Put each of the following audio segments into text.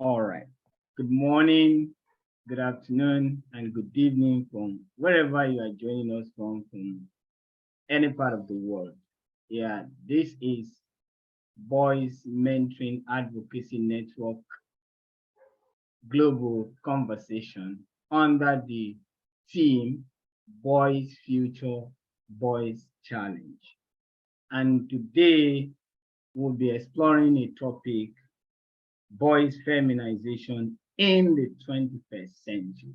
All right. Good morning, good afternoon, and good evening from wherever you are joining us from any part of the world. Yeah, this is Boys Mentoring Advocacy Network Global Conversation under the theme Boys Future, Boys Challenge. And today we'll be exploring a topic, boys feminization in the 21st century.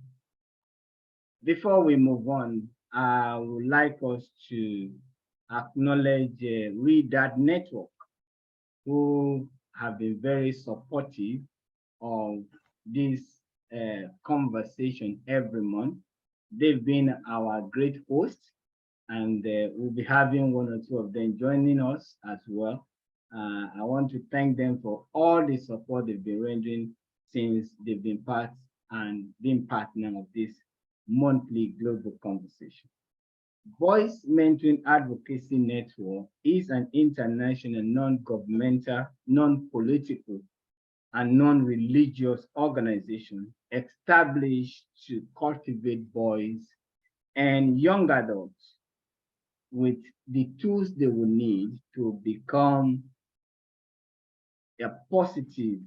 Before we move on, I would like us to acknowledge Read That Network, who have been very supportive of this conversation every month. They've been our great hosts, and we'll be having one or two of them joining us as well. I want to thank them for all the support they've been rendering since they've been part and been partner of this monthly global conversation. Voice Mentoring Advocacy Network is an international, non-governmental, non-political, and non-religious organization established to cultivate boys and young adults with the tools they will need to become a positive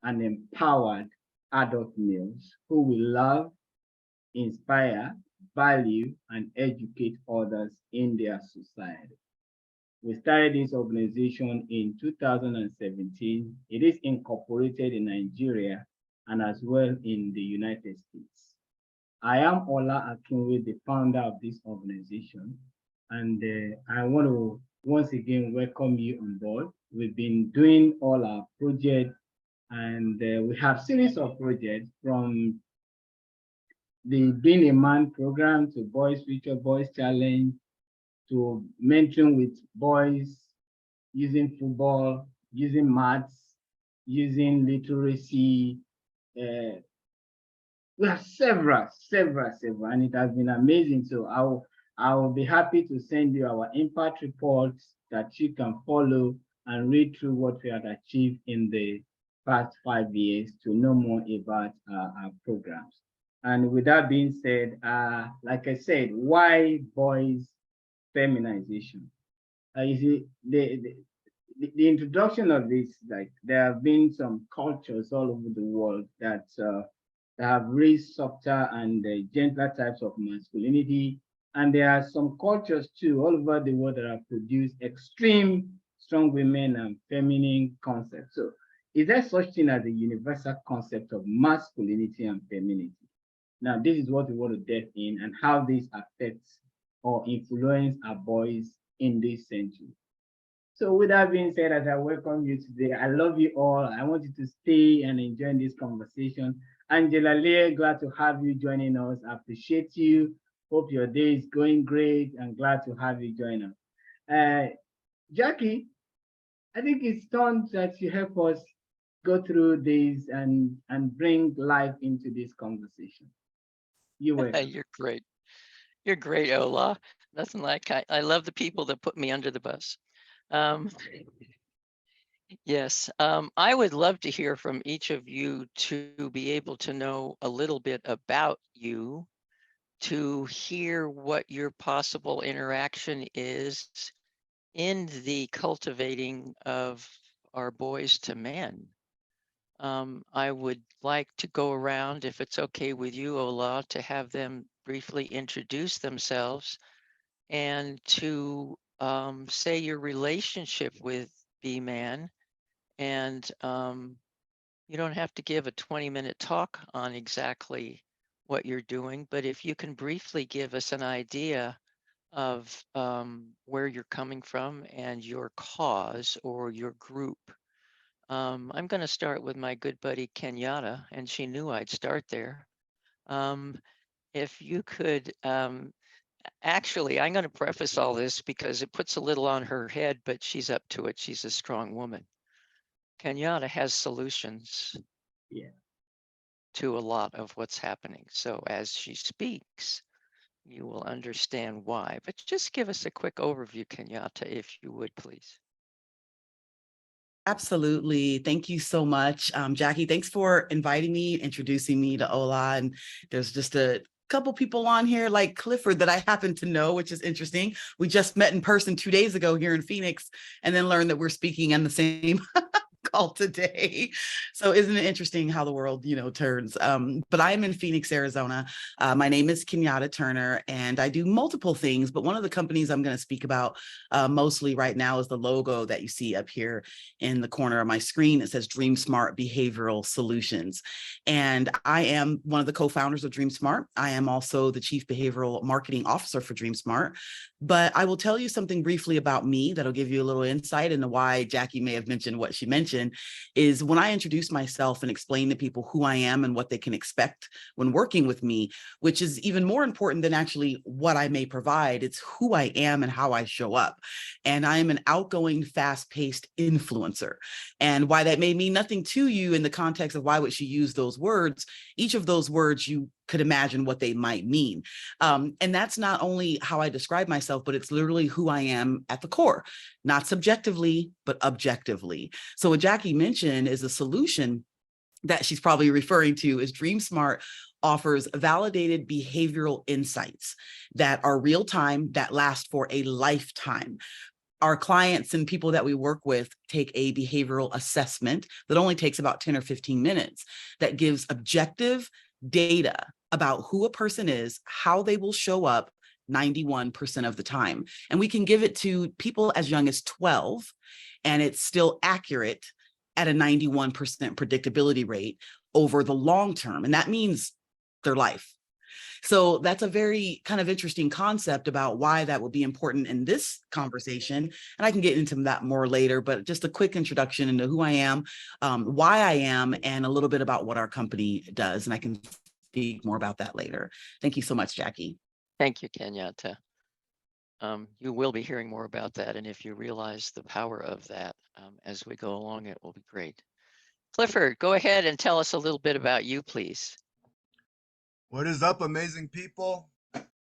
and empowered adult males who will love, inspire, value, and educate others in their society. We started this organization in 2017. It is incorporated in Nigeria and as well in the United States. I am Ola Akinwe, the founder of this organization, and I want to once again welcome you on board. We've been doing all our projects, and we have series of projects from the Being a Man program to Boys Future Boys Challenge to mentoring with boys using football, using maths, using literacy. Uh, we have several, and it has been amazing. So I will be happy to send you our impact reports that you can follow and read through what we have achieved in the past 5 years to know more about our programs. And with that being said, like I said, why boys feminization? You see, the introduction of this, like there have been some cultures all over the world that have raised softer and gentler types of masculinity. And there are some cultures too all over the world that have produced extreme strong women and feminine concepts. So is there such thing as a universal concept of masculinity and femininity? Now, this is what we want to delve in and how this affects or influence our boys in this century. So with that being said, as I welcome you today, I love you all. I want you to stay and enjoy this conversation. Angela Leah, glad to have you joining us. I appreciate you. Hope your day is going great and glad to have you join us. Jackie, I think it's time that you help us go through this and bring life into this conversation. You're welcome. You're great. You're great, Ola. Nothing like I love the people that put me under the bus. Yes, I would love to hear from each of you to be able to know a little bit about you, to hear what your possible interaction is in the cultivating of our boys to men. I would like to go around, if it's okay with you, Ola, to have them briefly introduce themselves and to say your relationship with B-Man. And you don't have to give a 20-minute talk on exactly what you're doing, but if you can briefly give us an idea of where you're coming from and your cause or your group. I'm going to start with my good buddy Kenyatta, and she knew I'd start there. If you could, actually, I'm going to preface all this because it puts a little on her head, but she's up to it. She's a strong woman. Kenyatta has solutions to a lot of what's happening. So as she speaks, you will understand why. But just give us a quick overview, Kenyatta, if you would, please. Absolutely. Thank you so much. Jackie, thanks for inviting me, introducing me to Ola. And there's just a couple people on here like Clifford that I happen to know, which is interesting. We just met in person 2 days ago here in Phoenix and then learned that we're speaking on the same call today. So isn't it interesting how the world, turns? But I am in Phoenix, Arizona. My name is Kenyatta Turner, and I do multiple things. But one of the companies I'm going to speak about mostly right now is the logo that you see up here in the corner of my screen. It says Dream Smart Behavioral Solutions. And I am one of the co-founders of Dream Smart. I am also the Chief Behavioral Marketing Officer for Dream Smart. But I will tell you something briefly about me that'll give you a little insight into why Jackie may have mentioned what she mentioned. Is when I introduce myself and explain to people who I am and what they can expect when working with me, which is even more important than actually what I may provide. It's who I am and how I show up. And I am an outgoing, fast-paced influencer. And why that may mean nothing to you in the context of why would she use those words, each of those words you could imagine what they might mean. And that's not only how I describe myself, but it's literally who I am at the core, not subjectively, but objectively. So what Jackie mentioned is a solution that she's probably referring to is Dream Smart offers validated behavioral insights that are real time, that last for a lifetime. Our clients and people that we work with take a behavioral assessment that only takes about 10 or 15 minutes that gives objective data about who a person is, how they will show up 91% of the time. And we can give it to people as young as 12, and it's still accurate at a 91% predictability rate over the long term. And that means their life. So that's a very kind of interesting concept about why that will be important in this conversation. And I can get into that more later, but just a quick introduction into who I am, why I am, and a little bit about what our company does. And I can speak more about that later. Thank you so much, Jackie. Thank you, Kenyatta. You will be hearing more about that. And if you realize the power of that as we go along, it will be great. Clifford, go ahead and tell us a little bit about you, please. What is up, amazing people?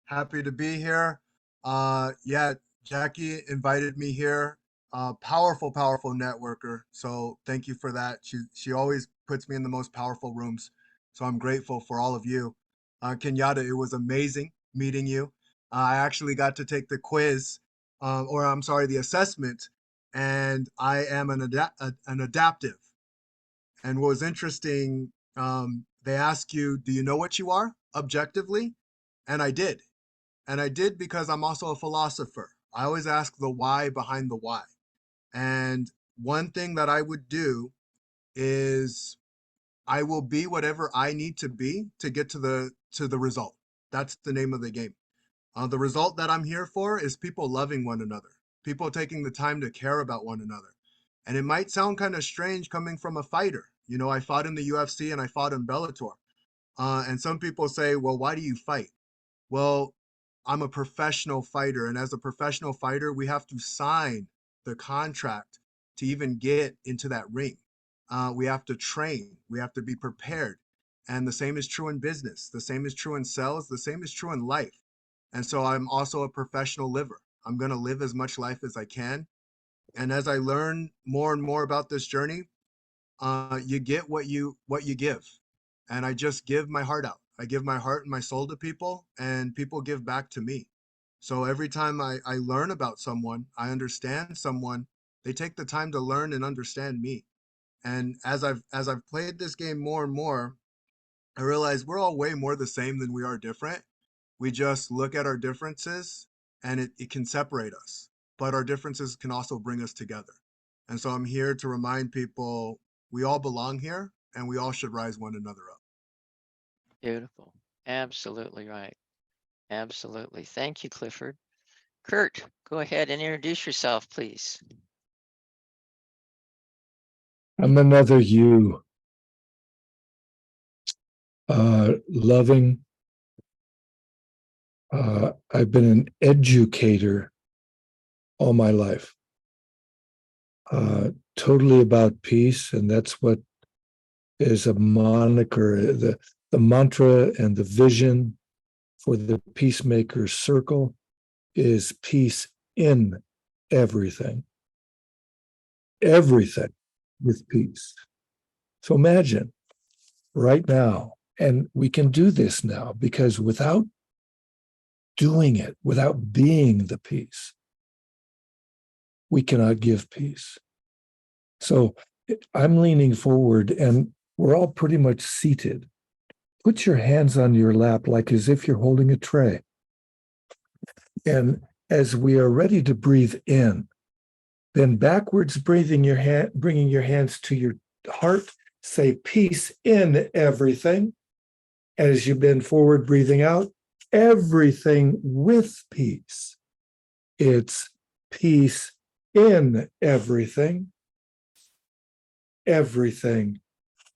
Happy to be here. Yeah, Jackie invited me here. Powerful, powerful networker. So thank you for that. She always puts me in the most powerful rooms. So I'm grateful for all of you. Kenyatta, it was amazing meeting you. I actually got to take the quiz, or I'm sorry, the assessment, and I am an adaptive. And what was interesting, they ask you, do you know what you are objectively? And I did. And I did because I'm also a philosopher. I always ask the why behind the why. And one thing that I would do is I will be whatever I need to be to get to the result. That's the name of the game. The result that I'm here for is people loving one another, people taking the time to care about one another. And it might sound kind of strange coming from a fighter. You know, I fought in the UFC and I fought in Bellator. And some people say, well, why do you fight? Well, I'm a professional fighter. And as a professional fighter, we have to sign the contract to even get into that ring. We have to train, we have to be prepared. And the same is true in business. The same is true in sales. The same is true in life. And so I'm also a professional liver. I'm going to live as much life as I can. And as I learn more and more about this journey, you get what you give. And I just give my heart out. I give my heart and my soul to people, and people give back to me. So every time I learn about someone, I understand someone, they take the time to learn and understand me. And as I've played this game more and more, I realize we're all way more the same than we are different. We just look at our differences and it can separate us, but our differences can also bring us together. And so I'm here to remind people we all belong here and we all should rise one another up. Beautiful. Absolutely right. Absolutely. Thank you, Clifford. Kurt, go ahead and introduce yourself, please. I'm another you, loving. I've been an educator all my life, totally about peace, and that's what is a moniker. The mantra and the vision for the Peacemaker Circle is peace in everything. Everything. with peace. So imagine right now, and we can do this now, because without doing it, without being the peace, we cannot give peace. So I'm leaning forward, and we're all pretty much seated. Put your hands on your lap like as if you're holding a tray. And as we are ready to breathe in, then backwards bringing your hands to your heart, say peace in everything. As you bend forward, breathing out, everything with peace. It's peace in everything, everything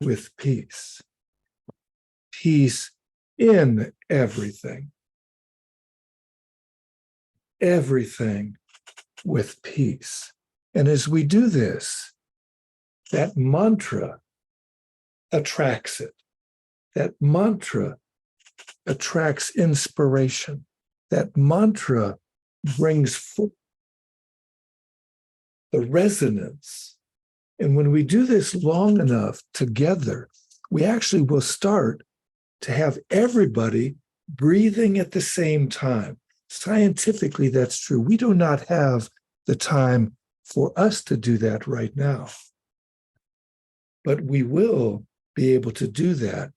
with peace. Peace in everything, everything with peace. And as we do this, that mantra attracts it. That mantra attracts inspiration. That mantra brings forth the resonance. And when we do this long enough together, we actually will start to have everybody breathing at the same time. Scientifically, that's true. We do not have the time for us to do that right now. But we will be able to do that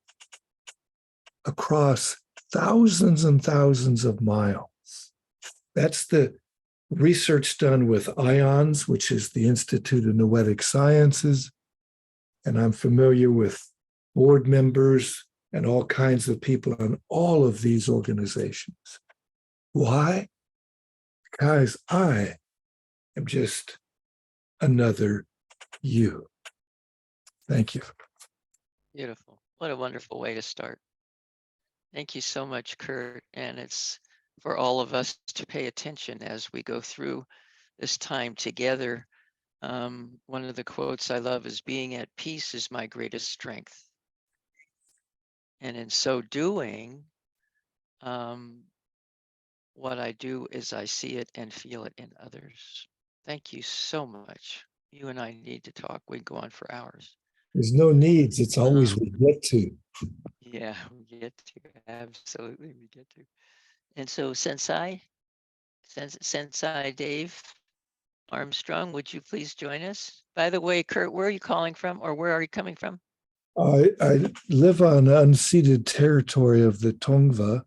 across thousands and thousands of miles. That's the research done with IONS, which is the Institute of Noetic Sciences. And I'm familiar with board members and all kinds of people on all of these organizations. Why? Because I am just another you. Thank you. Beautiful. What a wonderful way to start. Thank you so much, Kurt. And it's for all of us to pay attention as we go through this time together. One of the quotes I love is, "Being at peace is my greatest strength." And in so doing, what I do is I see it and feel it in others. Thank you so much. You and I need to talk. We can go on for hours. There's no needs. It's always we get to. Yeah, we get to. Absolutely, we get to. And so Sensei Dave Armstrong, would you please join us? By the way, Kurt, where are you calling from, or where are you coming from? I live on unceded territory of the Tongva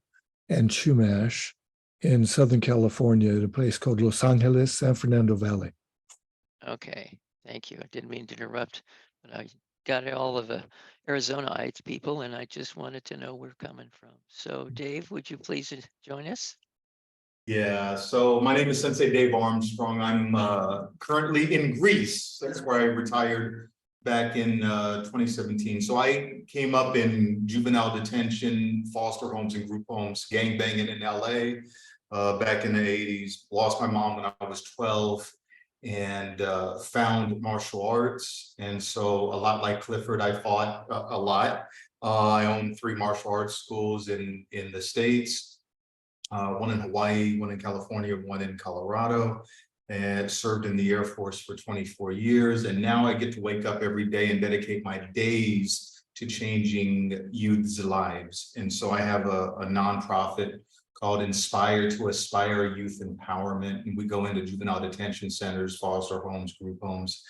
and Chumash in Southern California at a place called Los Angeles, San Fernando Valley. Okay, thank you. I didn't mean to interrupt, but I got all of the Arizonaites people, and I just wanted to know where we're coming from. So Dave, would you please join us? Yeah, so my name is Sensei Dave Armstrong. I'm currently in Greece. That's where I retired back in 2017. So I came up in juvenile detention, foster homes and group homes, gangbanging in LA back in the 80s. Lost my mom when I was 12 and found martial arts. And so a lot like Clifford, I fought a lot. I own 3 martial arts schools in the States. One in Hawaii, one in California, one in Colorado, and served in the Air Force for 24 years. And now I get to wake up every day and dedicate my days to changing youth's lives. And so I have a nonprofit called Inspire to Aspire Youth Empowerment. And we go into juvenile detention centers, foster homes, group homes,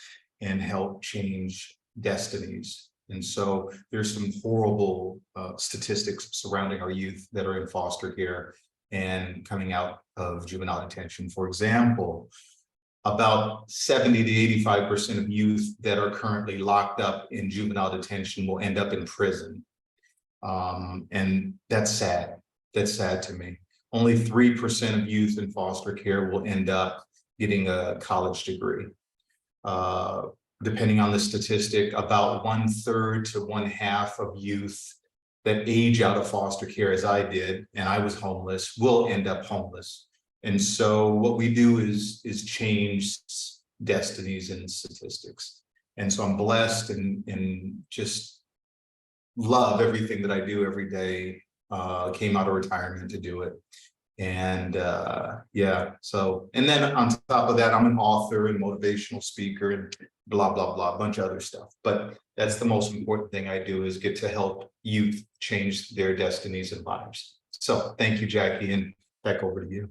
and help change destinies. And so there's some horrible statistics surrounding our youth that are in foster care and coming out of juvenile detention. For example, about 70 to 85% of youth that are currently locked up in juvenile detention will end up in prison. And that's sad. That's sad to me. Only 3% of youth in foster care will end up getting a college degree. Depending on the statistic, about 1/3 to 1/2 of youth that age out of foster care, as I did, and I was homeless, will end up homeless. And so what we do is change destinies and statistics. And so I'm blessed and just love everything that I do every day. Came out of retirement to do it. And yeah, so, and then on top of that, I'm an author and motivational speaker and blah, blah, blah, a bunch of other stuff. But that's the most important thing I do, is get to help youth change their destinies and lives. So thank you, Jackie, and back over to you.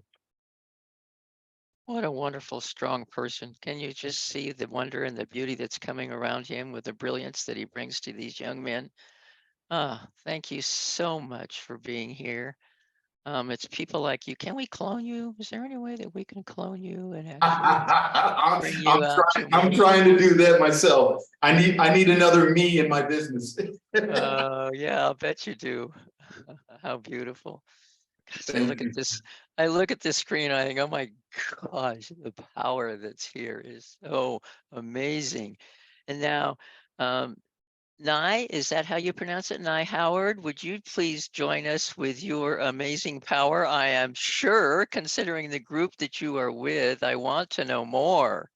What a wonderful, strong person. Can you just see the wonder and the beauty that's coming around him with the brilliance that he brings to these young men? Ah, thank you so much for being here. It's people like you. Can we clone you? Is there any way that we can clone you and actually bring you out to I'm trying to do that myself. I need another me in my business. Yeah, I'll bet you do. How beautiful. 'Cause I Thank look you. at this, I look at this screen, I think, oh my gosh, the power that's here is so amazing. And now, Nye, is that how you pronounce it? Nye Howard, would you please join us with your amazing power? I am sure, considering the group that you are with, I want to know more.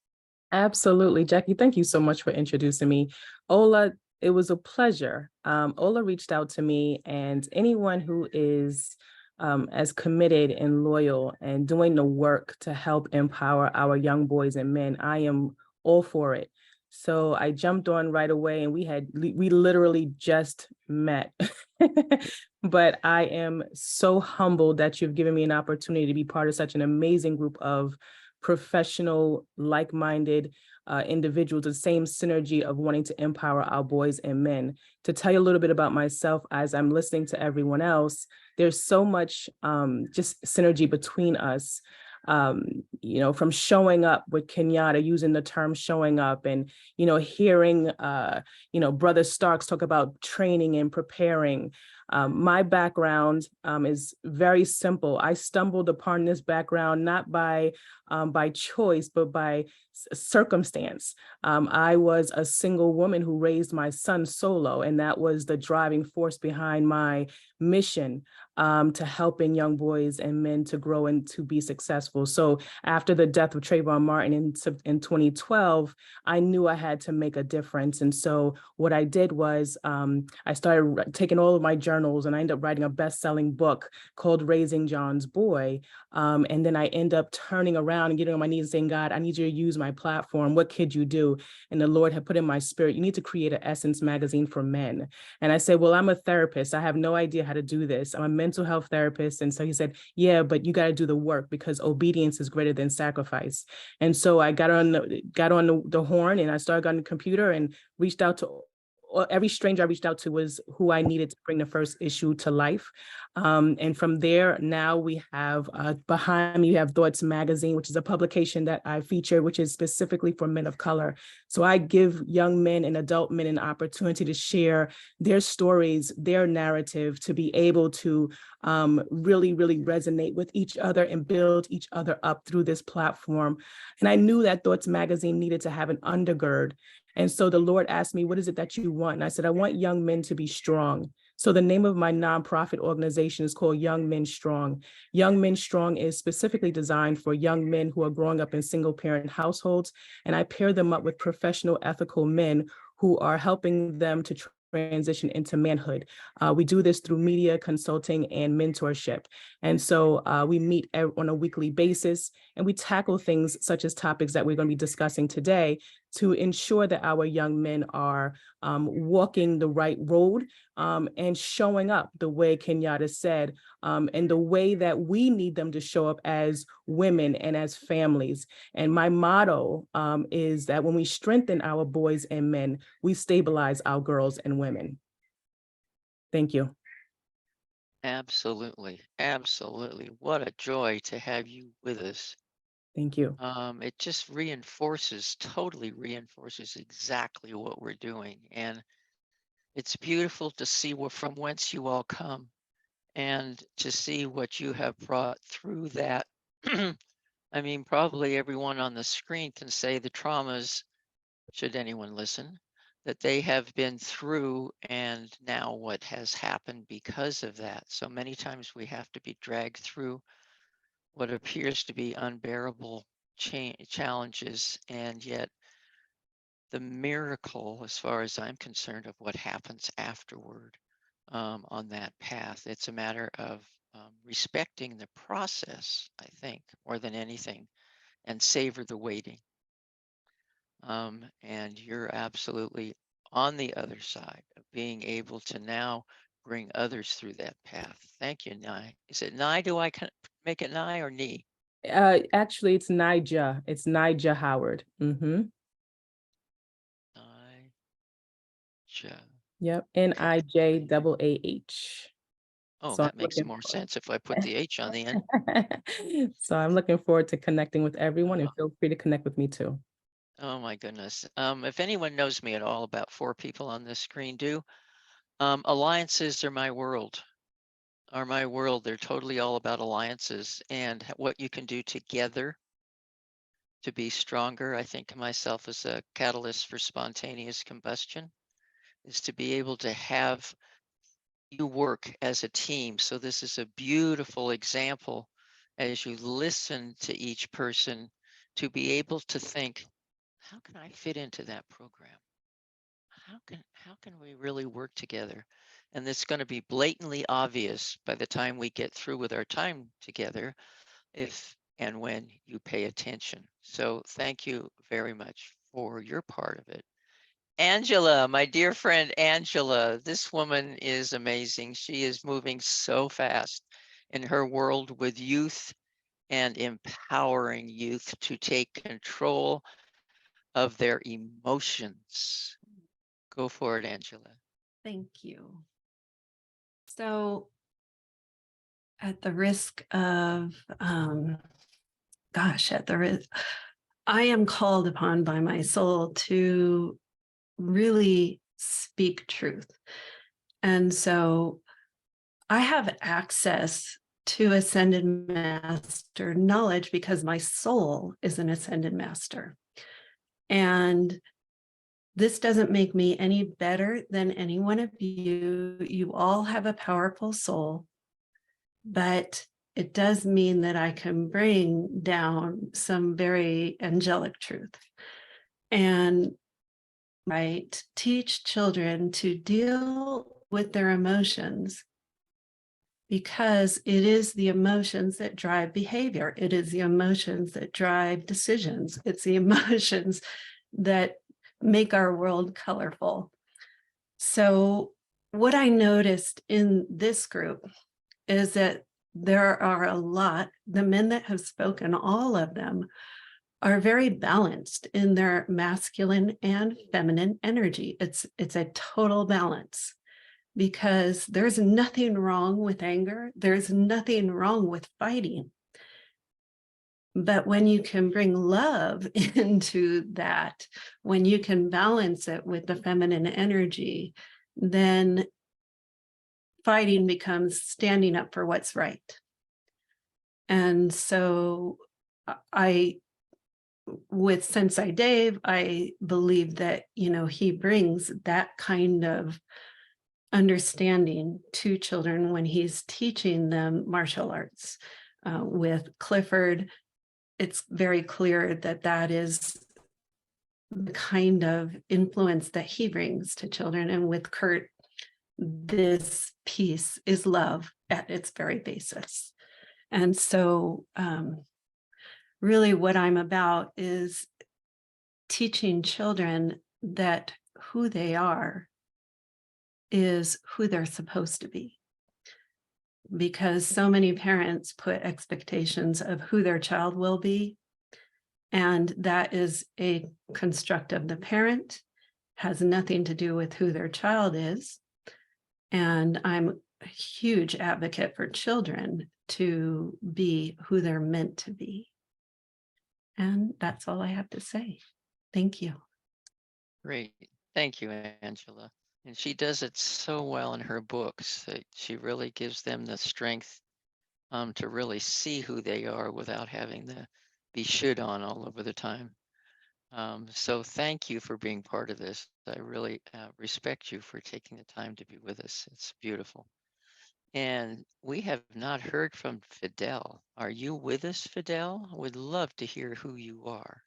Absolutely, Jackie. Thank you so much for introducing me. Ola, it was a pleasure. Ola reached out to me, and anyone who is as committed and loyal and doing the work to help empower our young boys and men, I am all for it. So I jumped on right away, and we literally just met. But I am so humbled that you've given me an opportunity to be part of such an amazing group of professional, like-minded individuals, the same synergy of wanting to empower our boys and men. To tell you a little bit about myself, as I'm listening to everyone else, there's so much just synergy between us. From showing up with Kenyatta, using the term showing up, and, hearing, Brother Starks talk about training and preparing. My background is very simple. I stumbled upon this background not by choice, but by circumstance. I was a single woman who raised my son solo, and that was the driving force behind my mission to helping young boys and men to grow and to be successful. So after the death of Trayvon Martin in 2012, I knew I had to make a difference. And so what I did was I started taking all of my journals, and I ended up writing a best-selling book called Raising John's Boy. And then I end up turning around and getting on my knees and saying, God, I need you to use my platform. What could you do? And the Lord had put in my spirit, you need to create an Essence magazine for men. And I said, well, I'm a therapist. I have no idea how to do this. I'm a mental health therapist. And so he said, yeah, but you got to do the work, because obedience is greater than sacrifice. And so I got on the horn, and I started on the computer and reached out to every stranger I reached out to was who I needed to bring the first issue to life. And from there, now we have behind me, we have Thoughts Magazine, which is a publication that I feature, which is specifically for men of color. So I give young men and adult men an opportunity to share their stories, their narrative, to be able to really, really resonate with each other and build each other up through this platform. And I knew that Thoughts Magazine needed to have an undergird. And so the Lord asked me, what is it that you want? And I said, I want young men to be strong. So the name of my nonprofit organization is called Young Men Strong. Young Men Strong is specifically designed for young men who are growing up in single parent households. And I pair them up with professional, ethical men who are helping them to transition into manhood. We do this through media, consulting, and mentorship. And so we meet on a weekly basis, and we tackle things such as topics that we're going to be discussing today to ensure that our young men are walking the right road and showing up the way Kenyatta said, and the way that we need them to show up as women and as families. And my motto is that when we strengthen our boys and men, we stabilize our girls and women. Thank you. Absolutely. Absolutely. What a joy to have you with us. Thank you. It just totally reinforces exactly what we're doing. And it's beautiful to see from whence you all come, and to see what you have brought through that. I mean, probably everyone on the screen can say the traumas, should anyone listen, that they have been through, and now what has happened because of that. So many times we have to be dragged through what appears to be unbearable challenges, and yet the miracle, as far as I'm concerned, of what happens afterward on that path. It's a matter of respecting the process, I think, more than anything, and savor the waiting. And you're absolutely on the other side of being able to now bring others through that path. Thank you, Nye. Is it Nye? Do I make it Nye or Nee? Actually, it's Nija. It's Nija Howard. Nija. Yep. Nijaaah. Oh, So I'm that makes looking more for- sense if I put the H on the end. So I'm looking forward to connecting with everyone, and feel free to connect with me too. Oh my goodness. If anyone knows me at all, about 4 people on this screen do. Alliances are my world. They're totally all about alliances and what you can do together to be stronger. I think of myself as a catalyst for spontaneous combustion, is to be able to have you work as a team. So this is a beautiful example as you listen to each person, to be able to think, how can I fit into that program? How can we really work together? And it's going to be blatantly obvious by the time we get through with our time together, if and when you pay attention. So thank you very much for your part of it. Angela, my dear friend Angela, this woman is amazing. She is moving so fast in her world with youth and empowering youth to take control of their emotions. Go for it, Angela. Thank you. So, at the risk of, I am called upon by my soul to really speak truth. And so I have access to ascended master knowledge because my soul is an ascended master. And this doesn't make me any better than any one of you. You all have a powerful soul, but it does mean that I can bring down some very angelic truth. And right, teach children to deal with their emotions, because it is the emotions that drive behavior. It is the emotions that drive decisions. It's the emotions that make our world colorful. So what I noticed in this group is that there are a lot, the men that have spoken, all of them are very balanced in their masculine and feminine energy. It's a total balance, because there's nothing wrong with anger. There's nothing wrong with fighting. But when you can bring love into that, when you can balance it with the feminine energy, then fighting becomes standing up for what's right. And so with Sensei Dave, I believe that, he brings that kind of understanding to children when he's teaching them martial arts. With Clifford, it's very clear that that is the kind of influence that he brings to children. And with Kurt, this piece is love at its very basis. And so really what I'm about is teaching children that who they are is who they're supposed to be. Because so many parents put expectations of who their child will be. And that is a construct of the parent, has nothing to do with who their child is. And I'm a huge advocate for children to be who they're meant to be. And that's all I have to say. Thank you. Great. Thank you, Angela. And she does it so well in her books that she really gives them the strength to really see who they are without having to be shit on all over the time. So thank you for being part of this. I really respect you for taking the time to be with us. It's beautiful. And we have not heard from Fidel. Are you with us, Fidel? I would love to hear who you are.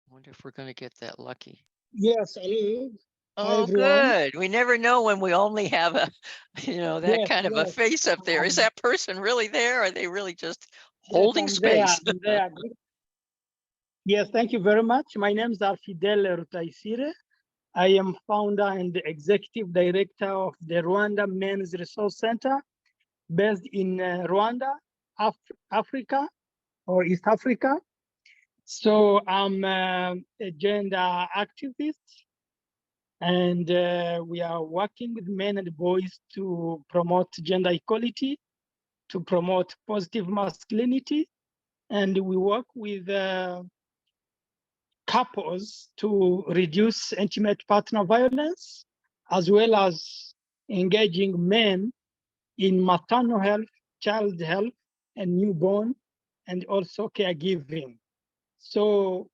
I wonder if we're going to get that lucky. Yes, hello. Oh, everyone. good. We never know when we only have a, that Yes, kind of a yes. face up there. Is Um, that person really there? Or are they really just yes, holding I'm there. space? I'm there. Yes, thank you very much. My name is Fidel Rutaisire. I am founder and executive director of the Rwanda Men's Resource Center based in Rwanda, Africa, or East Africa. So I'm a gender activist, and we are working with men and boys to promote gender equality, to promote positive masculinity, and we work with couples to reduce intimate partner violence, as well as engaging men in maternal health, child health, and newborn, and also caregiving. So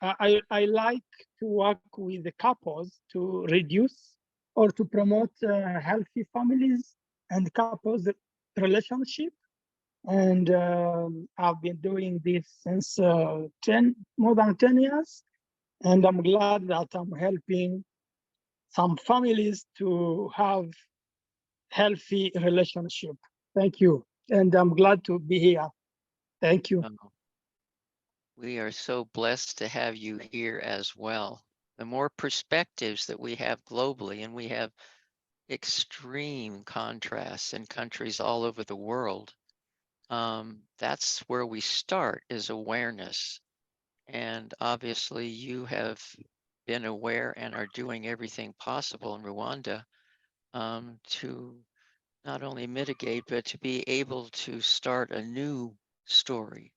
I like to work with the couples to reduce or to promote healthy families and couples relationship. And I've been doing this since more than 10 years. And I'm glad that I'm helping some families to have healthy relationship. Thank you. And I'm glad to be here. Thank you. Oh, we are so blessed to have you here as well. The more perspectives that we have globally, and we have extreme contrasts in countries all over the world, that's where we start, is awareness. And obviously you have been aware and are doing everything possible in Rwanda to not only mitigate, but to be able to start a new story,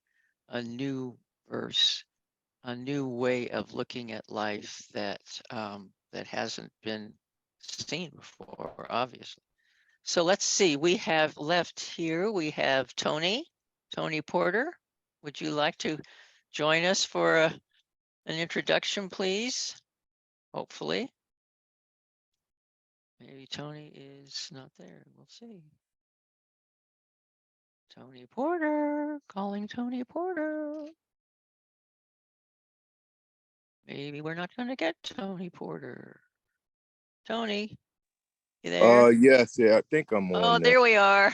a new verse, a new way of looking at life that that hasn't been seen before, obviously. So let's see, we have left here, we have Tony Porter. Would you like to join us for an introduction, please? Hopefully. Maybe Tony is not there. We'll see. Tony Porter, calling Tony Porter. Maybe we're not going to get Tony Porter. Tony, you there? Yes, yeah, I think I'm Oh, on now. there we are.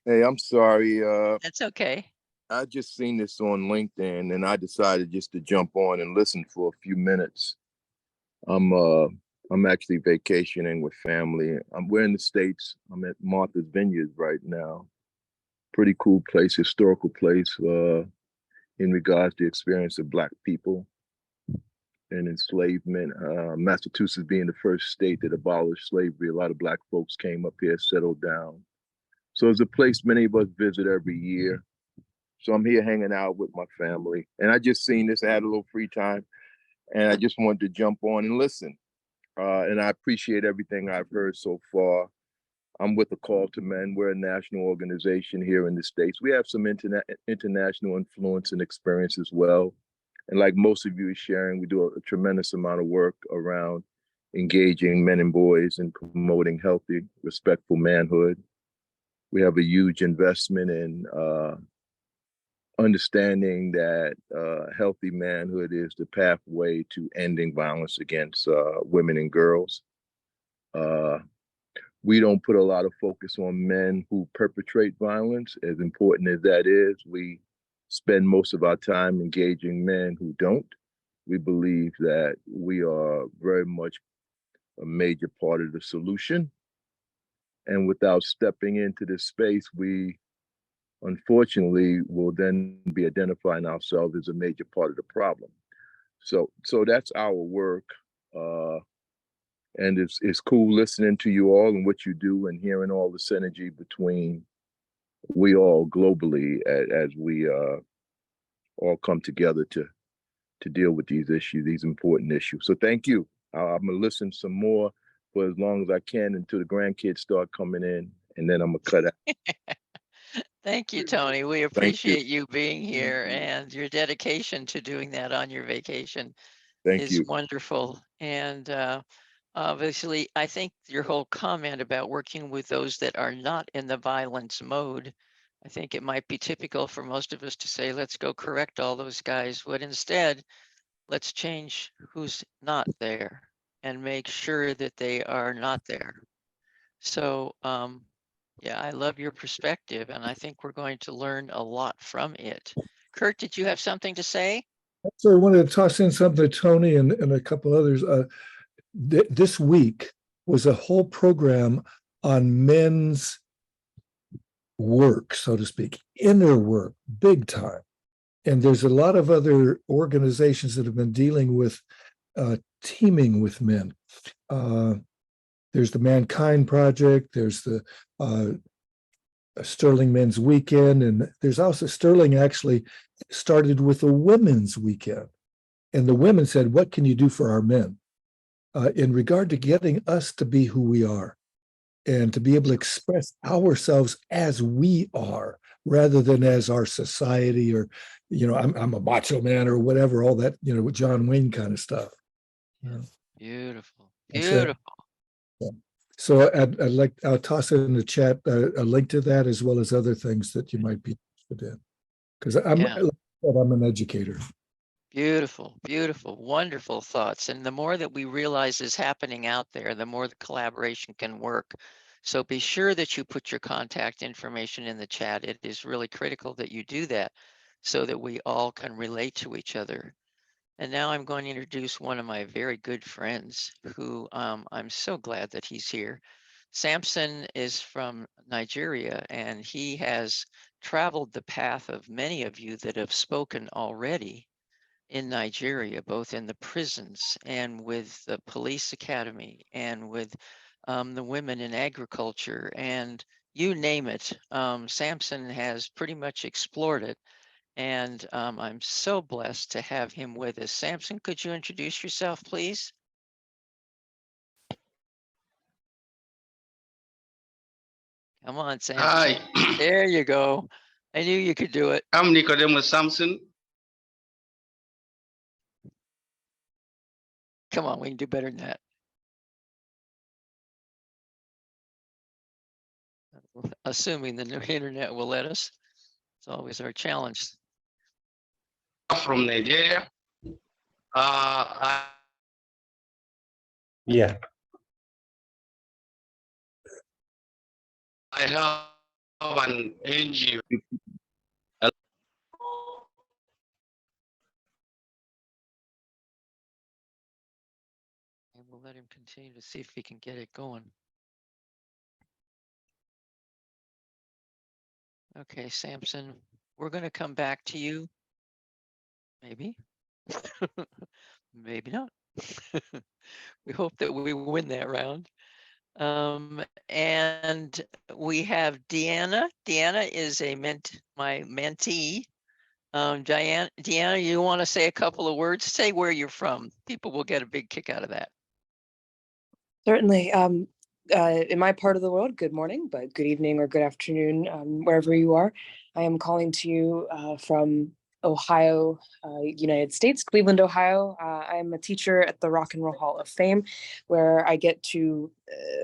Hey, I'm sorry. That's okay. I just seen this on LinkedIn and I decided just to jump on and listen for a few minutes. I'm actually vacationing with family. We're in the States. I'm at Martha's Vineyard right now. Pretty cool place, historical place, in regards to the experience of Black people and enslavement. Massachusetts being the first state that abolished slavery, a lot of Black folks came up here, settled down. So it's a place many of us visit every year. So I'm here hanging out with my family. And I just seen this, I had a little free time, and I just wanted to jump on and listen. And I appreciate everything I've heard so far. I'm with the Call to Men. We're a national organization here in the States. We have some international influence and experience as well. And like most of you are sharing, we do a tremendous amount of work around engaging men and boys and promoting healthy, respectful manhood. We have a huge investment in understanding that healthy manhood is the pathway to ending violence against women and girls. We don't put a lot of focus on men who perpetrate violence. As important as that is, we spend most of our time engaging men who don't. We believe that we are very much a major part of the solution. And without stepping into this space, we unfortunately will then be identifying ourselves as a major part of the problem. So that's our work. And it's cool listening to you all and what you do and hearing all the synergy between we all globally as we all come together to deal with these issues, these important issues. So thank you. I'm gonna listen some more for as long as I can until the grandkids start coming in, and then I'm gonna cut out. Thank you, Tony. We Thank you. appreciate you being here and your dedication to doing that on your vacation Thank is you. wonderful. And obviously, I think your whole comment about working with those that are not in the violence mode, I think it might be typical for most of us to say, let's go correct all those guys, but instead, let's change who's not there and make sure that they are not there. So yeah, I love your perspective, and I think we're going to learn a lot from it. Kurt, did you have something to say? So I wanted to toss in something to Tony and a couple others. This week was a whole program on men's work, so to speak, inner work, big time. And there's a lot of other organizations that have been dealing with teaming with men. There's the Mankind Project, there's the Sterling Men's Weekend, and there's also Sterling actually started with a women's weekend. And the women said, what can you do for our men in regard to getting us to be who we are and to be able to express ourselves as we are rather than as our society or, you know, I'm a macho man or whatever, all that, you know, John Wayne kind of stuff. Yeah. Beautiful, That's beautiful. Yeah. So I'll toss it in the chat, a link to that as well as other things that you might be interested in. Because I'm an educator. Beautiful, beautiful, wonderful thoughts. And the more that we realize is happening out there, the more the collaboration can work. So be sure that you put your contact information in the chat. It is really critical that you do that so that we all can relate to each other. And now I'm going to introduce one of my very good friends who I'm so glad that he's here. Samson is from Nigeria, and he has traveled the path of many of you that have spoken already in Nigeria, both in the prisons and with the police academy and with the women in agriculture and you name it. Samson has pretty much explored it. And I'm so blessed to have him with us. Samson, could you introduce yourself, please? Come on, Samson. Hi, There you go. I knew you could do it. I'm Nicodemus Samson. Come on, we can do better than that. Assuming the new internet will let us. It's always our challenge. From Nigeria. Yeah. I have an NGO. And we'll let him continue to see if he can get it going. Okay, Samson, we're going to come back to you. Maybe. Maybe not. We hope that we win that round. And we have Deanna. Deanna is my mentee. Deanna, you want to say a couple of words? Say where you're from. People will get a big kick out of that. Certainly. In my part of the world, good morning, but good evening or good afternoon, wherever you are. I am calling to you from Ohio, United States, Cleveland, Ohio. I am a teacher at the Rock and Roll Hall of Fame, where I get to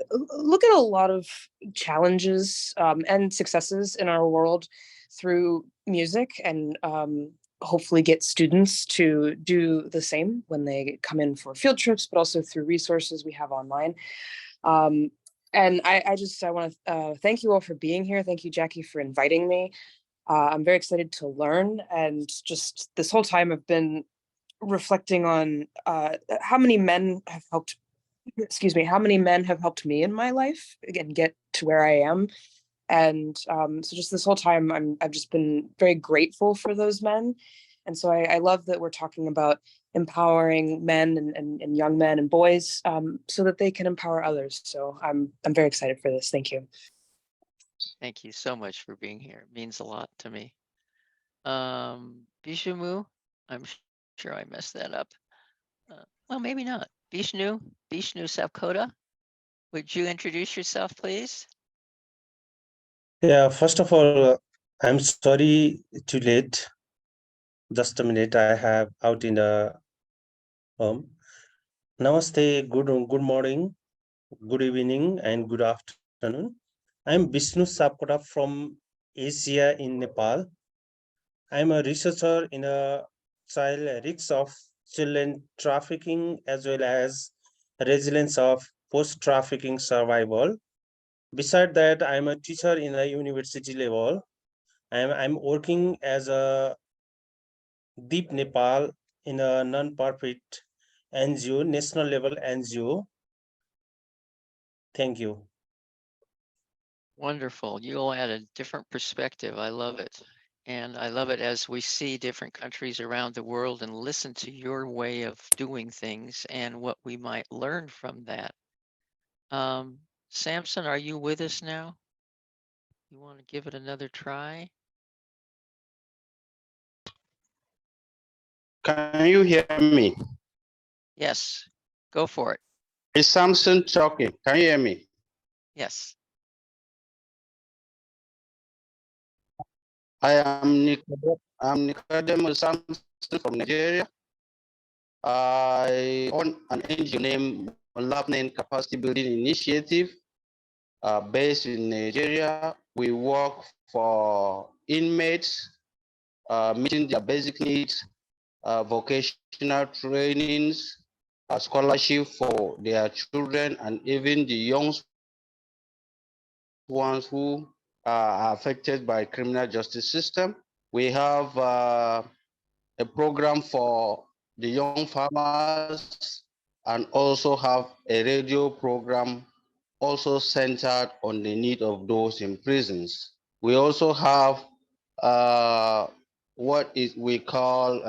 look at a lot of challenges and successes in our world through music and hopefully get students to do the same when they come in for field trips, but also through resources we have online. And I want to thank you all for being here. Thank you, Jackie, for inviting me. I'm very excited to learn. And just this whole time I've been reflecting on how many men have helped, how many men have helped me in my life, again, get to where I am. And so just this whole time, I've just been very grateful for those men. And so I love that we're talking about empowering men and young men and boys so that they can empower others. So I'm very excited for this. Thank you. Thank you so much for being here. It means a lot to me. Bishamu, I'm sure I messed that up. Well, maybe not. Vishnu Sapkota, would you introduce yourself, please? Yeah, first of all, I'm sorry too late. Just a minute, I have out in the home. Namaste, good morning, good evening, and good afternoon. I'm Vishnu Sapkota from Asia in Nepal. I'm a researcher in a child risks of children trafficking as well as resilience of post-trafficking survival. Beside that, I'm a teacher in a university level. I'm working as a Deep Nepal in a non-profit NGO, national level NGO. Thank you. Wonderful. You'll add a different perspective. I love it. And I love it as we see different countries around the world and listen to your way of doing things and what we might learn from that. Samson, are you with us now? You want to give it another try? Can you hear me? Yes, go for it. It's Samson talking. Can you hear me? Yes. I'm Nicodemus Samson from Nigeria. I own an NGO named Unlearning Capacity Building Initiative based in Nigeria. We work for inmates, meeting their basic needs, vocational trainings, scholarship for their children, and even the young ones who are affected by criminal justice system. We have a program for the young farmers and also have a radio program also centered on the need of those in prisons. We also have what we call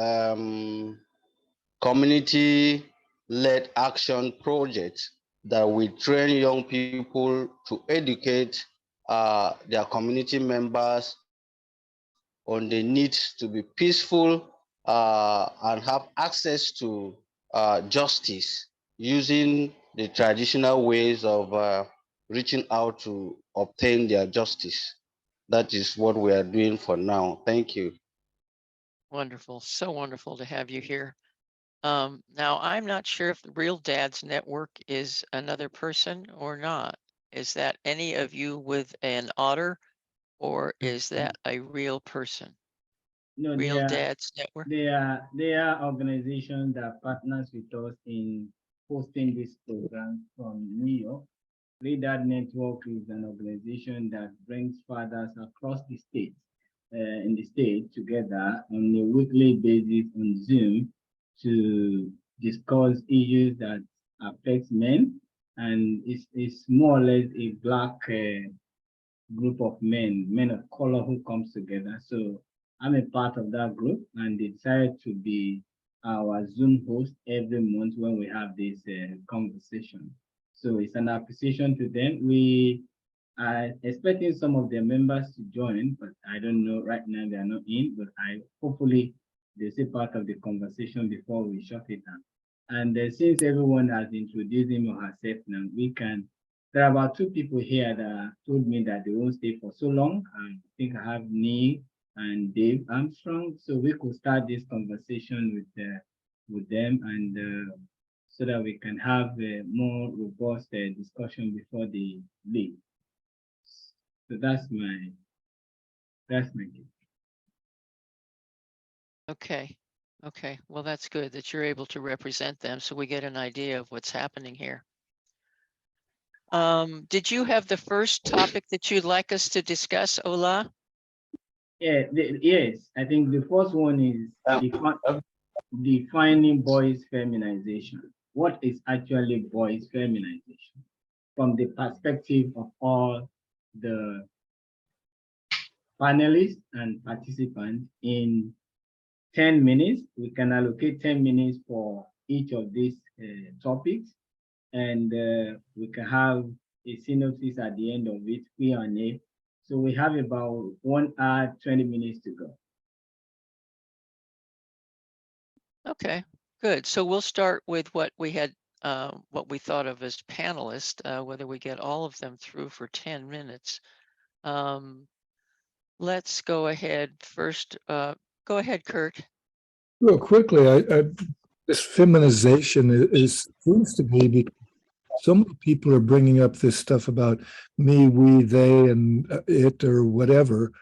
community-led action project that we train young people to educate their community members on the need to be peaceful and have access to justice using the traditional ways of reaching out to obtain their justice. That is what we are doing for now. Thank you. Wonderful. So wonderful to have you here. Now, I'm not sure if the Real Dads Network is another person or not. Is that any of you with an otter, or is that a real person? No, Real Dads Network? they are organizations that partners with us in hosting this program from New York. Dad Network is an organization that brings fathers across the states, in the state together on a weekly basis on Zoom to discuss issues that affect men, and it's more or less a Black group of men of color who comes together. So I'm a part of that group, and they decided to be our Zoom host every month when we have this conversation. So it's an appreciation to them. We are expecting some of their members to join, but I don't know right now, they are not in, but hopefully they'll see part of the conversation before we shut it down. And since everyone has introduced him or herself now, there are about 2 people here that told me that they won't stay for so long. I think I have Neil and Dave Armstrong, so we could start this conversation with them, and so that we can have a more robust discussion before they leave. So that's my gift. Okay. Okay. Well, that's good that you're able to represent them so we get an idea of what's happening here. Did you have the first topic that you'd like us to discuss, Ola? Yeah, yes, I think the first one is defining boys' feminization. What is actually boys' feminization from the perspective of all the panelists and participants? In 10 minutes, we can allocate 10 minutes for each of these topics, and we can have a synopsis at the end of it, Q&A. So we have about 1 hour, 20 minutes to go. Okay, good. So we'll start with what we had, what we thought of as panelists, whether we get all of them through for 10 minutes. Let's go ahead first. Go ahead, Kurt. Real quickly, this feminization seems to be because so many people are bringing up this stuff about me, we, they, and it, or whatever.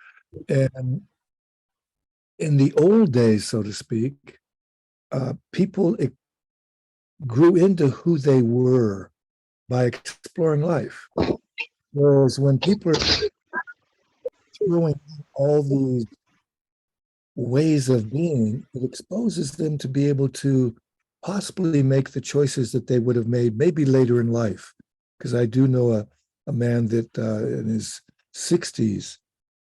And in the old days, so to speak, people grew into who they were by exploring life. Whereas when people are throwing all these ways of being, it exposes them to be able to possibly make the choices that they would have made maybe later in life. Because I do know a man that in his 60s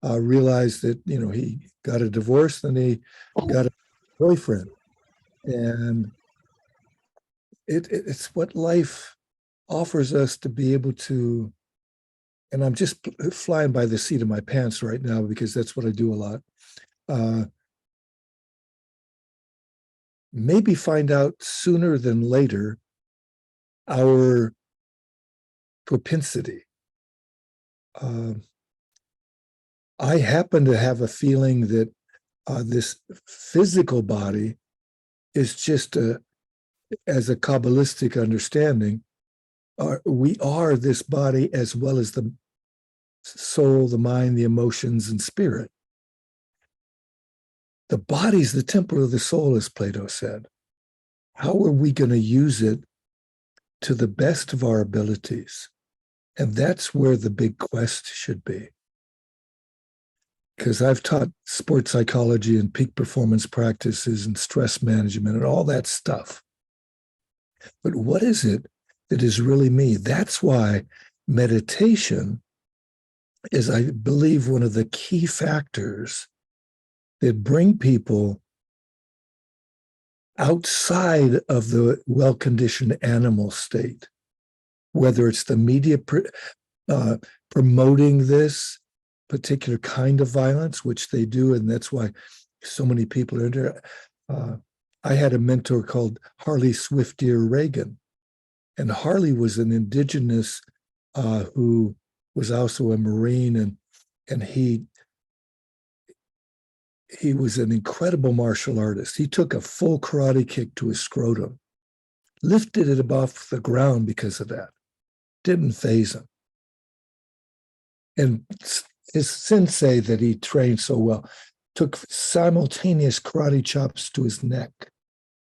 realized that, you know, he got a divorce, then he got a boyfriend. And it's what life offers us to be able to, and I'm just flying by the seat of my pants right now because that's what I do a lot. Maybe find out sooner than later our propensity. I happen to have a feeling that this physical body is just as a Kabbalistic understanding, we are this body as well as the soul, the mind, the emotions, and spirit. The body's the temple of the soul, as Plato said. How are we going to use it to the best of our abilities? And that's where the big quest should be. Because I've taught sports psychology and peak performance practices and stress management and all that stuff. But what is it that is really me? That's why meditation is, I believe, one of the key factors that bring people outside of the well-conditioned animal state, whether it's the media promoting this particular kind of violence, which they do, and that's why so many people are into it. I had a mentor called Harley Swiftier Reagan, and Harley was an indigenous who was also a Marine, and he was an incredible martial artist. He took a full karate kick to his scrotum, lifted it above the ground because of that. Didn't faze him. And his sensei that he trained so well took simultaneous karate chops to his neck.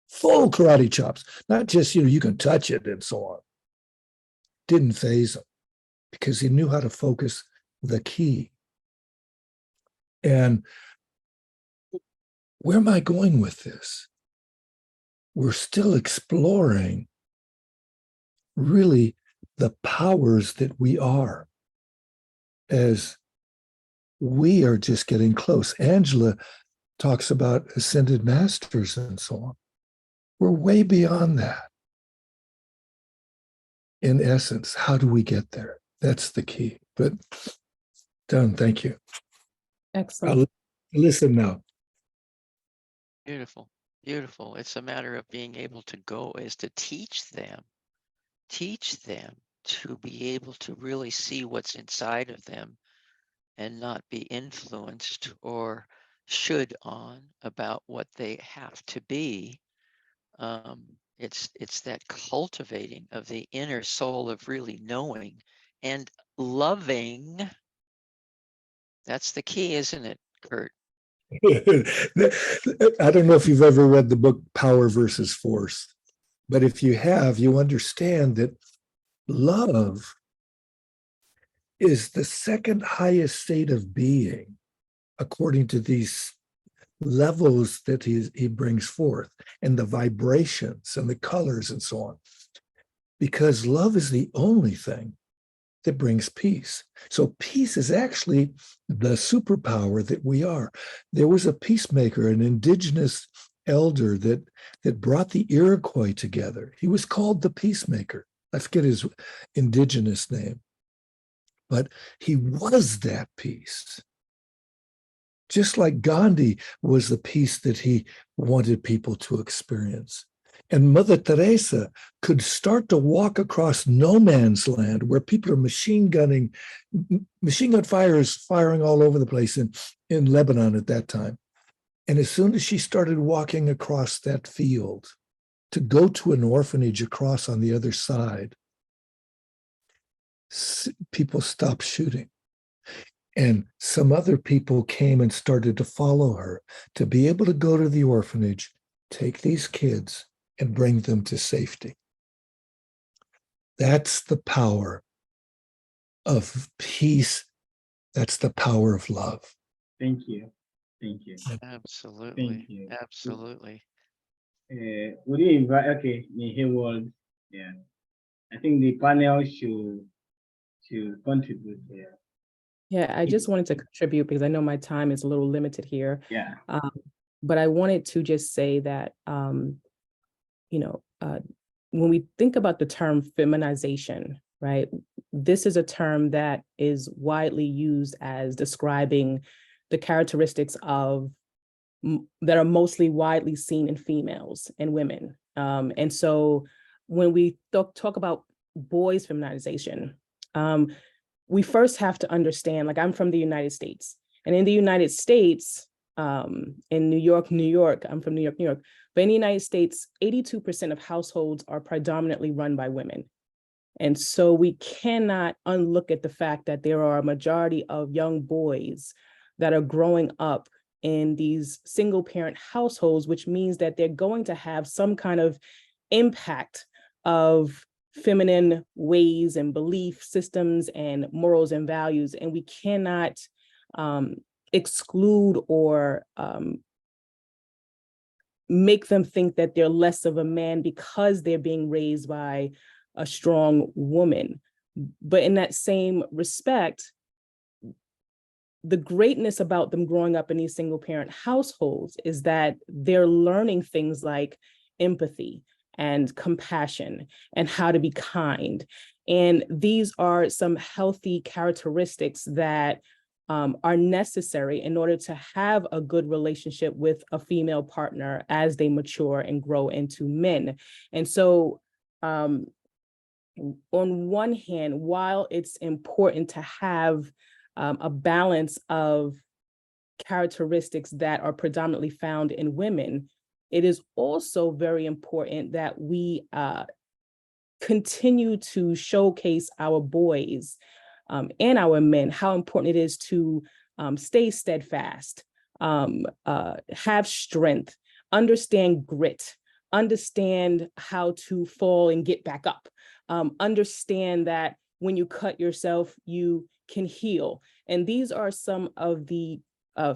Full karate chops, not just, you can touch it and so on. Didn't faze him because he knew how to focus the key. And where am I going with this? We're still exploring really the powers that we are, as we are just getting close. Angela talks about ascended masters and so on. We're way beyond that. In essence, how do we get there? That's the key. But done. Thank you. Excellent. I'll listen now. Beautiful, beautiful. It's a matter of being able to go, is to teach them to be able to really see what's inside of them and not be influenced or should on about what they have to be. It's that cultivating of the inner soul of really knowing and loving. That's the key, isn't it, Kurt? I don't know if you've ever read the book Power versus Force, but if you have, you understand that love is the second highest state of being, according to these levels that he brings forth, and the vibrations and the colors and so on. Because love is the only thing that brings peace. So peace is actually the superpower that we are. There was a peacemaker, an indigenous elder that brought the Iroquois together. He was called the peacemaker. I forget his indigenous name, but he was that peace. Just like Gandhi was the peace that he wanted people to experience. And Mother Teresa could start to walk across no man's land where people are machine gun fire is firing all over the place in Lebanon at that time. And as soon as she started walking across that field to go to an orphanage across on the other side, people stopped shooting. And some other people came and started to follow her to be able to go to the orphanage, take these kids, and bring them to safety. That's the power of peace. That's the power of love. Thank you. Thank you. Absolutely. Thank you. Absolutely. Would you invite, okay, Hayward, yeah. I think the panel should contribute here. Yeah, I just wanted to contribute because I know my time is a little limited here. Yeah. But I wanted to just say that, you know, when we think about the term feminization, right, this is a term that is widely used as describing the characteristics of that are mostly widely seen in females and women. And so when we talk about boys feminization, we first have to understand, like, I'm from the United States, and in the United States, in New York, I'm from New York, but in the United States, 82% of households are predominantly run by women. And so we cannot unlook at the fact that there are a majority of young boys that are growing up in these single parent households, which means that they're going to have some kind of impact of feminine ways and belief systems and morals and values. And we cannot exclude or make them think that they're less of a man because they're being raised by a strong woman. But in that same respect, the greatness about them growing up in these single parent households is that they're learning things like empathy and compassion and how to be kind. And these are some healthy characteristics that are necessary in order to have a good relationship with a female partner as they mature and grow into men. And so on one hand, while it's important to have a balance of characteristics that are predominantly found in women, it is also very important that we continue to showcase our boys and our men, how important it is to stay steadfast, have strength, understand grit, understand how to fall and get back up, understand that when you cut yourself, you can heal. And these are some of the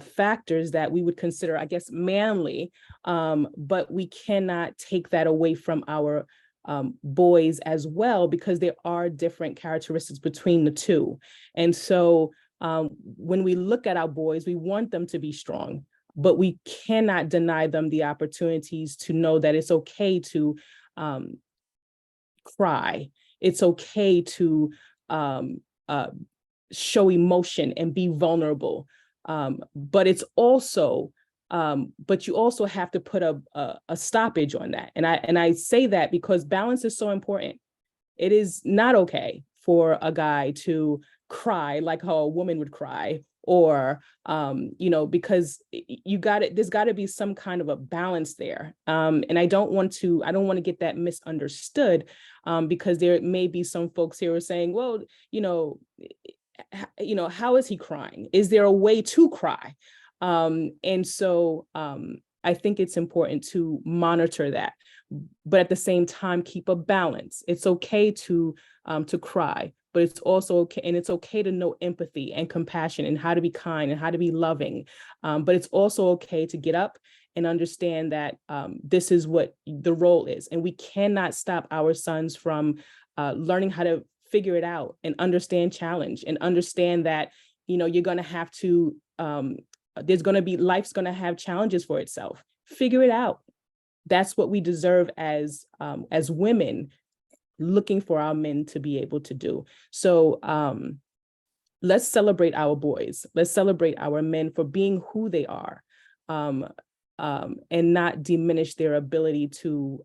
factors that we would consider, I guess, manly, but we cannot take that away from our boys as well, because there are different characteristics between the two. And so when we look at our boys, we want them to be strong, but we cannot deny them the opportunities to know that it's okay to cry. It's okay to show emotion and be vulnerable. But it's also, but you also have to put a stoppage on that. And I say that because balance is so important. It is not okay for a guy to cry like how a woman would cry, or because there's got to be some kind of a balance there. And I don't want to get that misunderstood, because there may be some folks here who are saying, well, how is he crying? Is there a way to cry? And so I think it's important to monitor that, but at the same time, keep a balance. It's okay to cry, but it's also okay, and it's okay to know empathy and compassion and how to be kind and how to be loving. But it's also okay to get up and understand that this is what the role is, and we cannot stop our sons from learning how to figure it out and understand challenge and understand that you're going to have to life's going to have challenges for itself. Figure it out. That's what we deserve as women, looking for our men to be able to do. So let's celebrate our boys. Let's celebrate our men for being who they are, and not diminish their ability to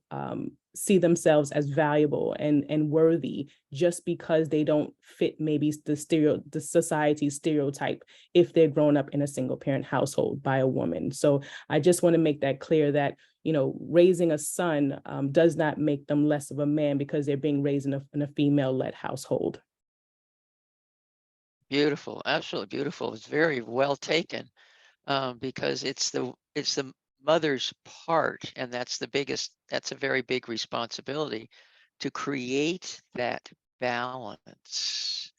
see themselves as valuable and worthy just because they don't fit maybe the society's stereotype if they're grown up in a single parent household by a woman. So I just want to make that clear that raising a son does not make them less of a man because they're being raised in a female-led household. Beautiful, absolutely beautiful. It's very well taken, because it's the mother's part, and that's a very big responsibility, to create that balance,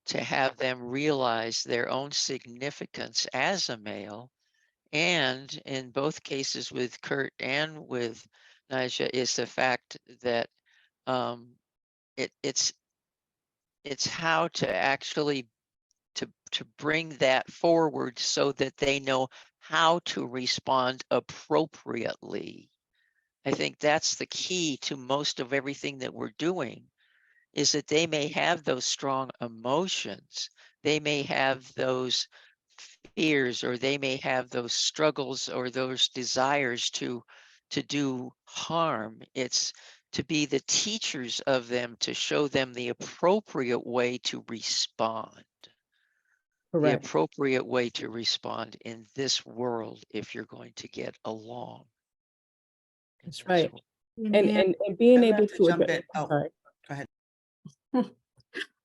to have them realize their own significance as a male. And in both cases with Kurt and with Nija, is the fact that it's how to actually to bring that forward so that they know how to respond appropriately. I think that's the key to most of everything that we're doing, is that they may have those strong emotions, they may have those fears, or they may have those struggles or those desires to do harm. It's to be the teachers of them, to show them the appropriate way to respond. The appropriate way to respond in this world if you're going to get along. That's right. In And the and being I'd able like to jump address. in. Oh, Sorry. go ahead.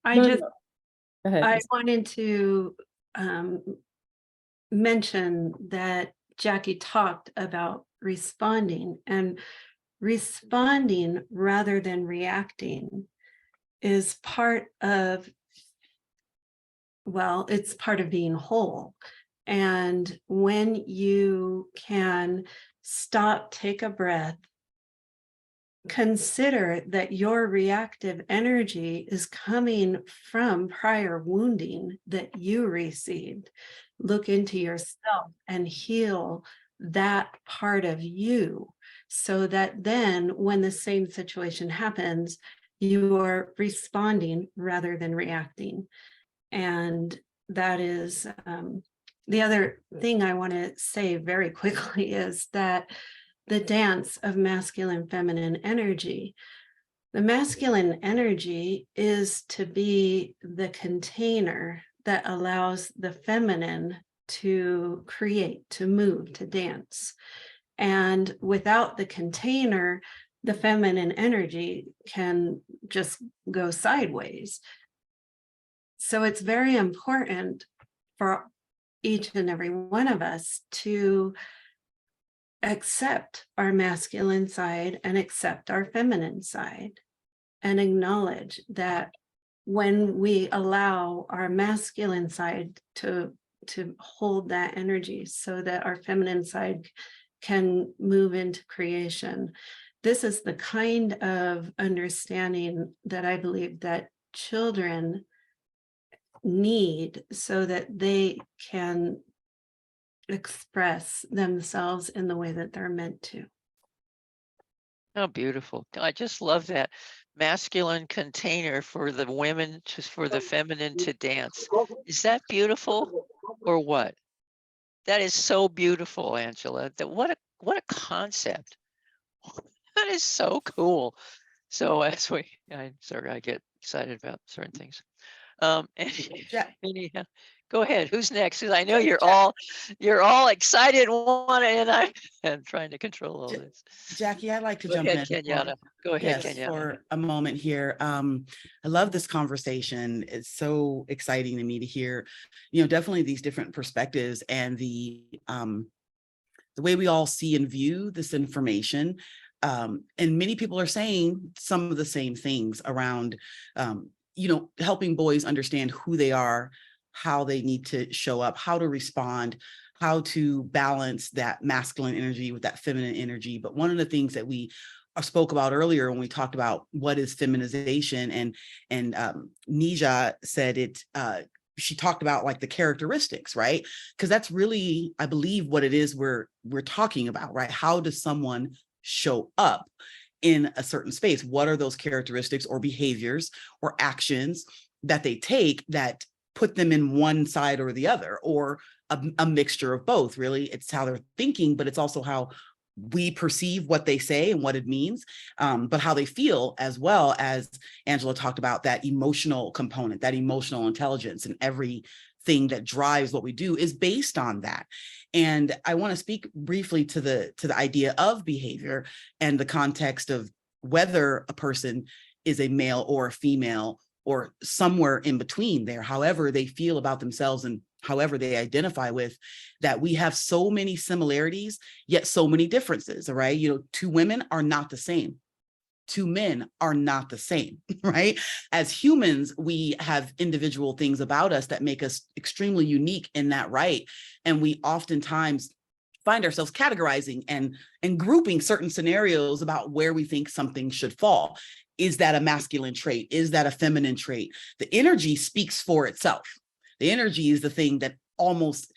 I No, just no. Go ahead. I wanted to mention that Jackie talked about responding, and responding rather than reacting is part of, well, it's part of being whole. And when you can stop, take a breath, consider that your reactive energy is coming from prior wounding that you received. Look into yourself and heal that part of you, so that then when the same situation happens, you are responding rather than reacting. And that is the other thing I want to say very quickly is that the dance of masculine feminine energy. The masculine energy is to be the container that allows the feminine to create, to move, to dance. And without the container, the feminine energy can just go sideways. So it's very important for each and every one of us to accept our masculine side and accept our feminine side, and acknowledge that when we allow our masculine side to hold that energy so that our feminine side can move into creation, this is the kind of understanding that I believe that children need so that they can express themselves in the way that they're meant to. Oh, beautiful. I just love that masculine container for the women, just for the feminine to dance. Is that beautiful or what? That is so beautiful, Angela. What a concept. That is so cool. So I'm sorry, I get excited about certain things. Anyhow, go ahead. Who's next? 'Cause I know you're all excited, and I'm trying to control all this. Jackie, I'd like to Go jump ahead, in. Kenyatta. Go ahead, Yes, Kenyatta. for a moment here. I love this conversation. It's so exciting to me to hear, definitely these different perspectives and the way we all see and view this information. And many people are saying some of the same things around, helping boys understand who they are, how they need to show up, how to respond, how to balance that masculine energy with that feminine energy. But one of the things that we spoke about earlier when we talked about what is feminization, and Nija said it, she talked about like the characteristics, right? Because that's really, I believe, what it is we're talking about, right? How does someone show up in a certain space? What are those characteristics or behaviors or actions that they take that put them in one side or the other, or a mixture of both? Really, it's how they're thinking, but it's also how we perceive what they say and what it means, but how they feel as well. As Angela talked about, that emotional component, that emotional intelligence, and everything that drives what we do is based on that. And I want to speak briefly to the idea of behavior and the context of whether a person is a male or a female, or somewhere in between there, however they feel about themselves and however they identify with, that we have so many similarities, yet so many differences, right? You know, two women are not the same. Two men are not the same, right? As humans, we have individual things about us that make us extremely unique in that right. And we oftentimes find ourselves categorizing and grouping certain scenarios about where we think something should fall. Is that a masculine trait? Is that a feminine trait? The energy speaks for itself. The energy is the thing that almost,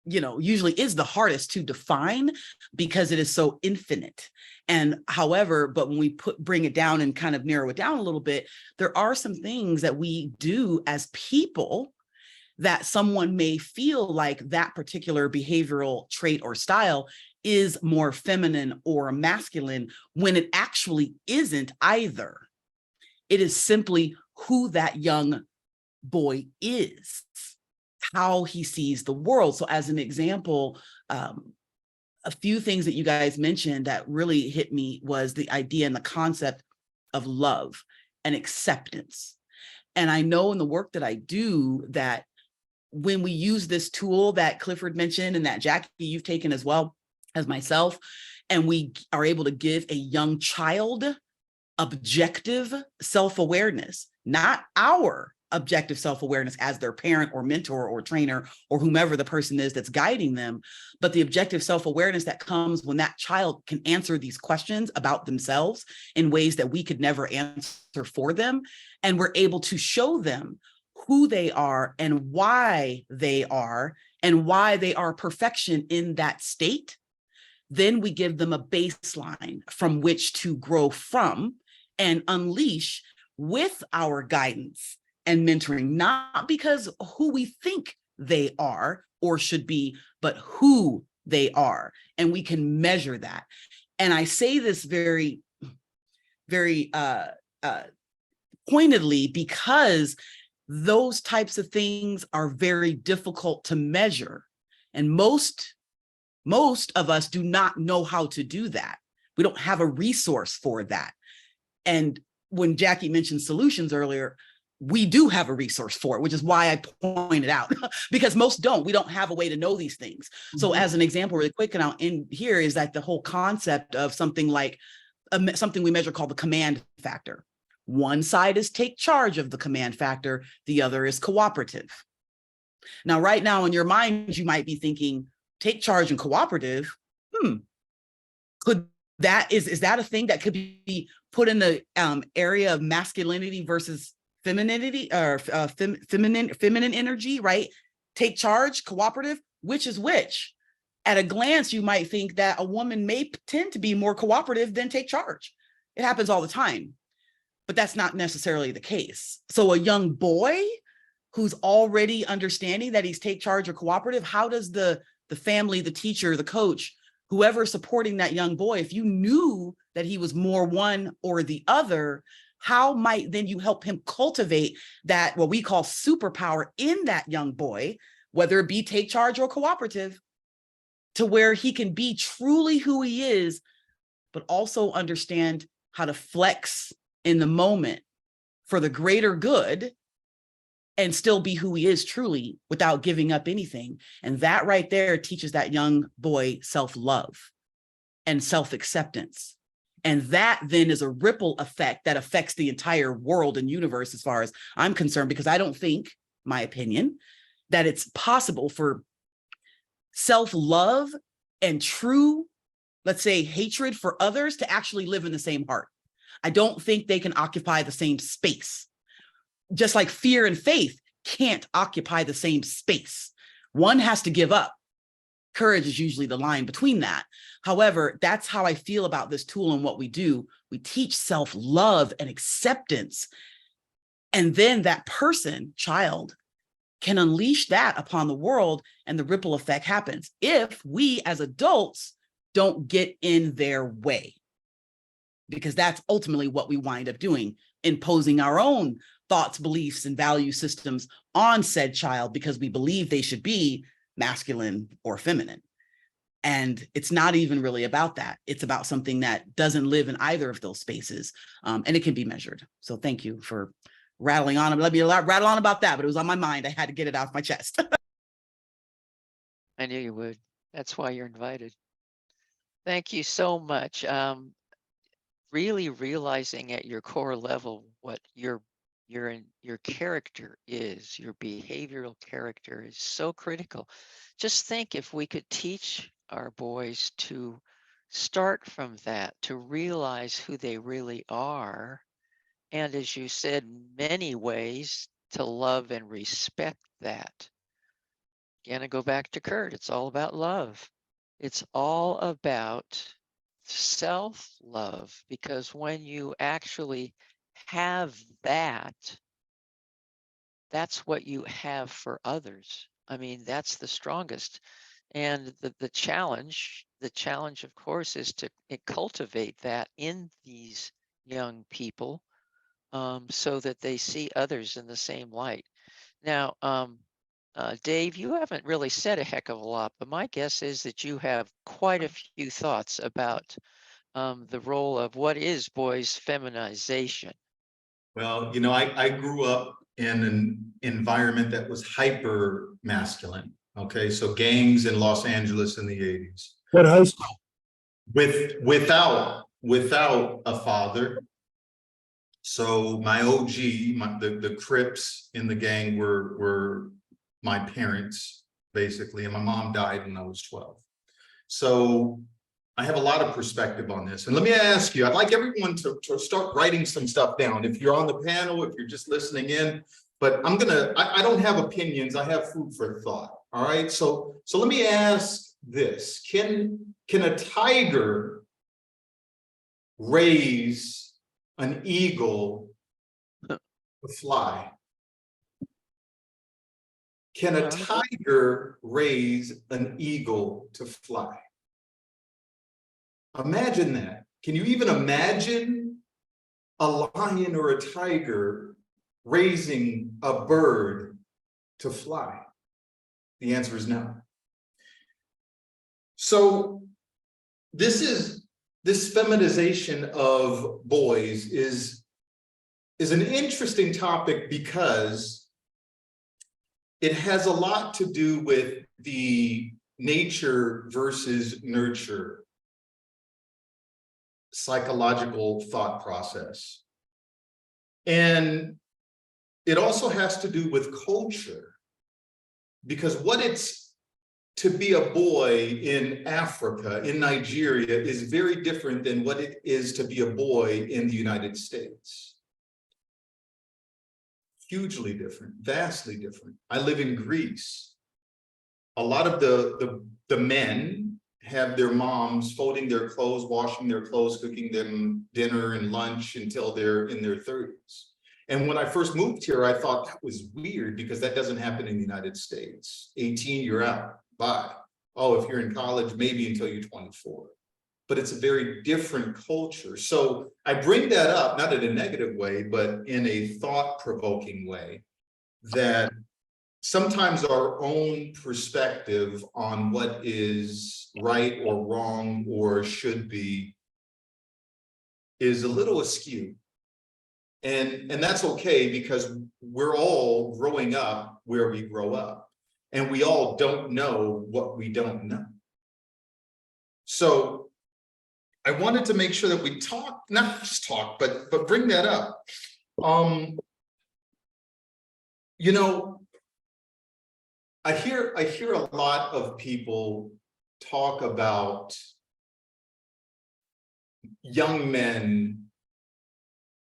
you know, usually is the hardest to define because it is so infinite. And however, but when we bring it down and kind of narrow it down a little bit, there are some things that we do as people that someone may feel like that particular behavioral trait or style is more feminine or masculine, when it actually isn't either. It is simply who that young boy is, how he sees the world. So as an example, a few things that you guys mentioned that really hit me was the idea and the concept of love and acceptance. And I know in the work that I do that when we use this tool that Clifford mentioned and that Jackie, you've taken as well as myself, and we are able to give a young child objective self-awareness, not our objective self-awareness as their parent or mentor or trainer or whomever the person is that's guiding them, but the objective self-awareness that comes when that child can answer these questions about themselves in ways that we could never answer for them. And we're able to show them who they are and why they are perfection in that state. Then we give them a baseline from which to grow from and unleash with our guidance and mentoring, not because who we think they are or should be, but who they are. And we can measure that. And I say this very, very pointedly because those types of things are very difficult to measure. And most of us do not know how to do that. We don't have a resource for that. And when Jackie mentioned solutions earlier, we do have a resource for it, which is why I pointed out, because most don't. We don't have a way to know these things. So as an example, really quick, and I'll end here, is that the whole concept of something like something we measure called the command factor. One side is take charge of the command factor, the other is cooperative. Now, right now in your mind, you might be thinking, take charge and cooperative. Could that is that a thing that could be put in the area of masculinity versus femininity or feminine energy, right? Take charge, cooperative, which is which? At a glance, you might think that a woman may tend to be more cooperative than take charge. It happens all the time, but that's not necessarily the case. So a young boy who's already understanding that he's take charge or cooperative, how does the family, the teacher, the coach, whoever's supporting that young boy, if you knew that he was more one or the other, how might then you help him cultivate that, what we call superpower in that young boy, whether it be take charge or cooperative, to where he can be truly who he is, but also understand how to flex in the moment for the greater good and still be who he is truly without giving up anything. And that right there teaches that young boy self-love and self-acceptance. And that then is a ripple effect that affects the entire world and universe as far as I'm concerned, because I don't think, my opinion, that it's possible for self-love and true, let's say, hatred for others to actually live in the same heart. I don't think they can occupy the same space. Just like fear and faith can't occupy the same space. One has to give up. Courage is usually the line between that. However, that's how I feel about this tool and what we do. We teach self-love and acceptance. And then that person, child, can unleash that upon the world, and the ripple effect happens if we as adults don't get in their way. Because that's ultimately what we wind up doing, imposing our own thoughts, beliefs, and value systems on said child because we believe they should be masculine or feminine. And it's not even really about that. It's about something that doesn't live in either of those spaces, and it can be measured. So thank you for rattling on. Let me rattle on about that, but it was on my mind. I had to get it off my chest. I knew you would. That's why you're invited. Thank you so much. Really realizing at your core level what your character is, your behavioral character is so critical. Just think if we could teach our boys to start from that, to realize who they really are. And as you said, many ways to love and respect that. Again, I go back to Kurt, it's all about love. It's all about self-love, because when you actually have that, that's what you have for others. I mean, that's the strongest. And the challenge, of course, is to cultivate that in these young people, so that they see others in the same light. Now, Dave, you haven't really said a heck of a lot, but my guess is that you have quite a few thoughts about the role of what is boys' feminization. Well, you know, I grew up in an environment that was hyper masculine. Okay, so gangs in Los Angeles in the 80s. What high school? Without a father. So my OG, the Crips in the gang were my parents, basically, and my mom died when I was 12. So I have a lot of perspective on this. And let me ask you, I'd like everyone to start writing some stuff down. If you're on the panel, if you're just listening in, but I don't have opinions, I have food for thought. All right, so let me ask this. Can a tiger raise an eagle to fly? Can a tiger raise an eagle to fly? Imagine that. Can you even imagine a lion or a tiger raising a bird to fly? The answer is no. So this feminization of boys is an interesting topic because it has a lot to do with the nature versus nurture psychological thought process. And it also has to do with culture, because what it's to be a boy in Africa, in Nigeria, is very different than what it is to be a boy in the United States. Hugely different, vastly different. I live in Greece. A lot of the men have their moms folding their clothes, washing their clothes, cooking them dinner and lunch until they're in their 30s. And when I first moved here, I thought that was weird because that doesn't happen in the United States. 18, you're out, bye. Oh, if you're in college, maybe until you're 24. But it's a very different culture. So I bring that up, not in a negative way, but in a thought-provoking way, that sometimes our own perspective on what is right or wrong or should be is a little askew. And that's okay, because we're all growing up where we grow up, and we all don't know what we don't know. So I wanted to make sure that we talk, not just talk, but bring that up. You know, I hear a lot of people talk about young men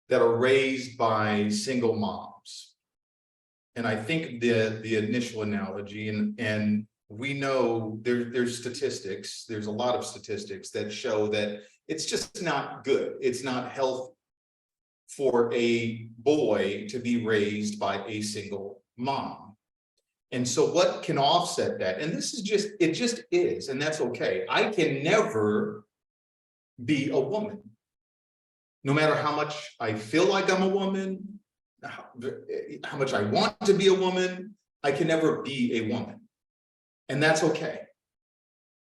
that are raised by single moms. And I think the initial analogy, and we know there's statistics, there's a lot of statistics that show that it's just not good. It's not healthy for a boy to be raised by a single mom. And so what can offset that? And this is just, it just is, and that's okay. I can never be a woman. No matter how much I feel like I'm a woman, how much I want to be a woman, I can never be a woman. And that's okay.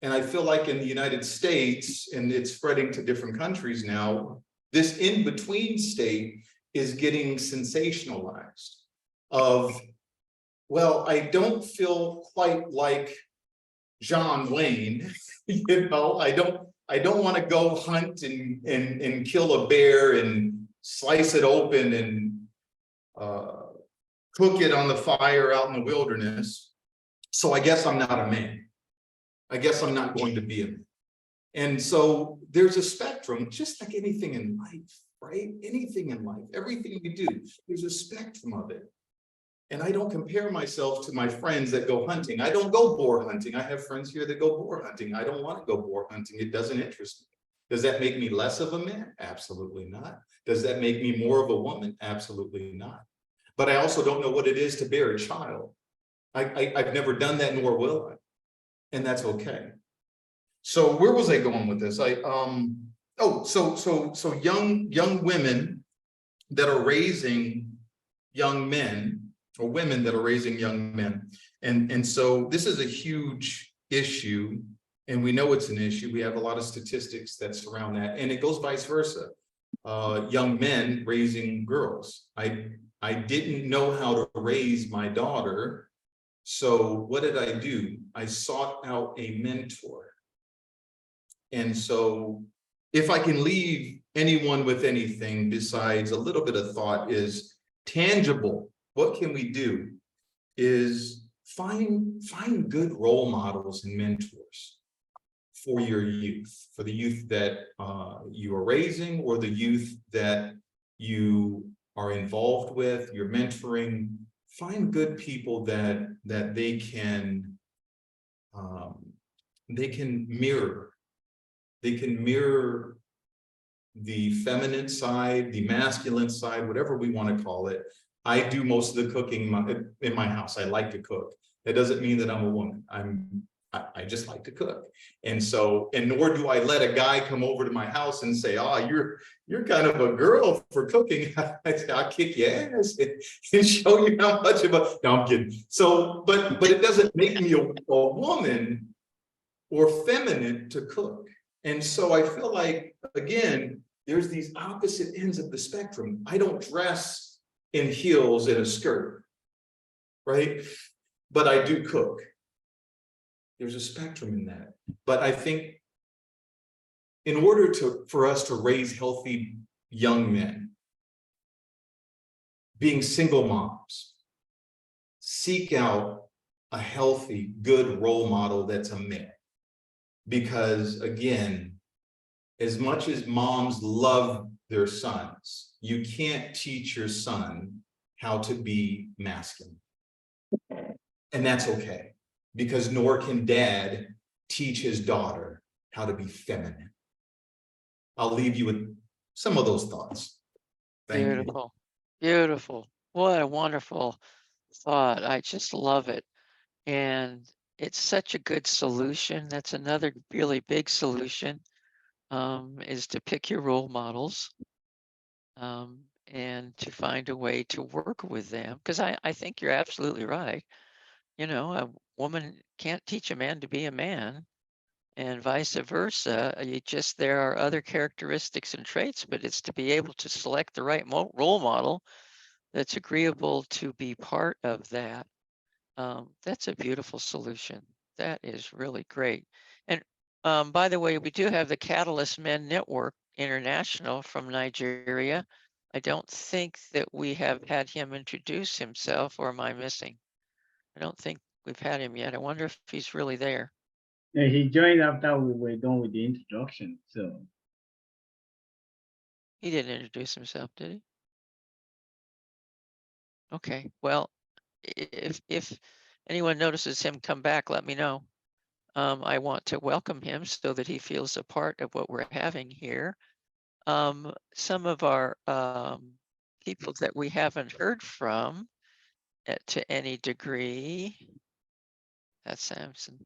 And I feel like in the United States, and it's spreading to different countries now, this in-between state is getting sensationalized of, well, I don't feel quite like John Wayne, you know, I don't want to go hunt and kill a bear and slice it open and cook it on the fire out in the wilderness. So I guess I'm not a man. I guess I'm not going to be a man. And so there's a spectrum, just like anything in life, right? Anything in life, everything we do, there's a spectrum of it. And I don't compare myself to my friends that go hunting. I don't go boar hunting. I have friends here that go boar hunting. I don't want to go boar hunting. It doesn't interest me. Does that make me less of a man? Absolutely not. Does that make me more of a woman? Absolutely not. But I also don't know what it is to bear a child. I've never done that, nor will I. And that's okay. So where was I going with this? So young women that are raising young men, or women that are raising young men. And so this is a huge issue, and we know it's an issue. We have a lot of statistics that surround that, and it goes vice versa. Young men raising girls. I didn't know how to raise my daughter. So what did I do? I sought out a mentor. And so if I can leave anyone with anything besides a little bit of thought, is tangible. What can we do? Is find good role models and mentors for your youth, for the youth that you are raising, or the youth that you are involved with, you're mentoring. Find good people that they can mirror. They can mirror the feminine side, the masculine side, whatever we want to call it. I do most of the cooking in my house. I like to cook. That doesn't mean that I'm a woman. I just like to cook. And so, and nor do I let a guy come over to my house and say, oh, you're kind of a girl for cooking. I'll kick your ass and show you how much of a, no, I'm kidding. So, but it doesn't make me a woman or feminine to cook. And so I feel like, again, there's these opposite ends of the spectrum. I don't dress in heels and a skirt, right? But I do cook. There's a spectrum in that. But I think in order for us to raise healthy young men, being single moms, seek out a healthy, good role model that's a man. Because again, as much as moms love their sons, you can't teach your son how to be masculine. And that's okay, because nor can dad teach his daughter how to be feminine. I'll leave you with some of those thoughts. Thank Beautiful. Beautiful. What a wonderful thought. I just love it. And it's such a good solution. That's another really big solution, is to pick your role models, and to find a way to work with them. Because I think you're absolutely right. You know, a woman can't teach a man to be a man, and vice versa. There are other characteristics and traits, but it's to be able to select the right role model that's agreeable to be part of that. That's a beautiful solution. That is really great. And by the way, we do have the Catalyst Men Network International from Nigeria. I don't think that we have had him introduce himself, or am I missing? I don't think we've had him yet. I wonder if he's really there. Yeah, he joined after we were done with the introduction. So He didn't introduce himself, did he? Okay, well, if anyone notices him come back, let me know. I want to welcome him so that he feels a part of what we're having here. Some of our people that we haven't heard from to any degree. That's Samson.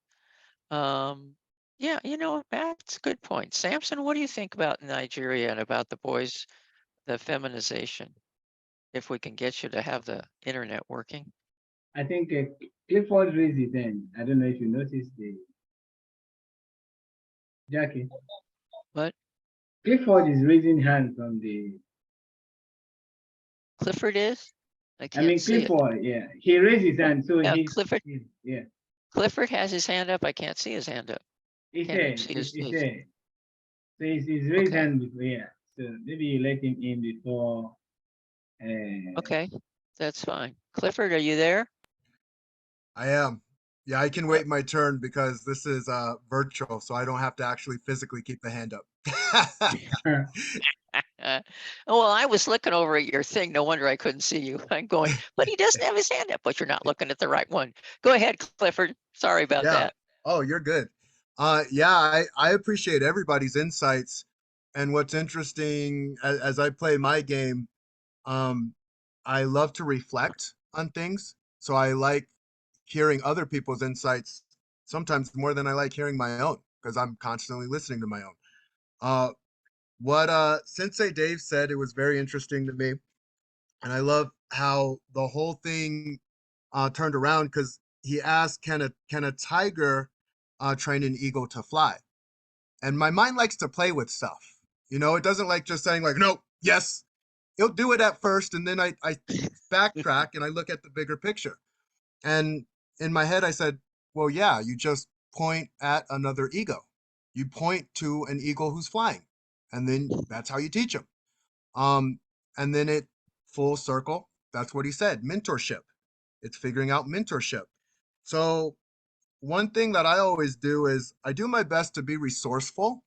Yeah, you know, that's a good point. Samson, what do you think about Nigeria and about the boys, the feminization? If we can get you to have the internet working. I think Clifford raised his hand. I don't know if you noticed the Jackie. What? Clifford is raising hand from the Clifford is? I I can't mean, see it. Clifford, yeah. He raised his hand, so Yeah, yeah. Clifford has his hand up. I can't see his hand up. He Can't even said, see his he face. said. So he's raised Okay. hand before, yeah. So maybe you let him in before. Okay, that's fine. Clifford, are you there? I am. Yeah, I can wait my turn because this is virtual, so I don't have to actually physically keep the hand up. Well, I was looking over at your thing. No wonder I couldn't see you. I'm going, but he doesn't have his hand up, but you're not looking at the right one. Go ahead, Clifford. Sorry about Yeah. that. Oh, you're good. Yeah, I appreciate everybody's insights. And what's interesting as I play my game, um, I love to reflect on things. So I like hearing other people's insights sometimes more than I like hearing my own because I'm constantly listening to my own. What Sensei Dave said, it was very interesting to me. And I love how the whole thing turned around because he asked, can a tiger train an eagle to fly? And my mind likes to play with stuff. You know, it doesn't like just saying like, no, yes, he'll do it at first. And then I backtrack and I look at the bigger picture. And in my head, I said, well, yeah, you just point at another ego. You point to an eagle who's flying. And then that's how you teach them. Um, and then it full circle. That's what he said, mentorship. It's figuring out mentorship. So one thing that I always do is I do my best to be resourceful.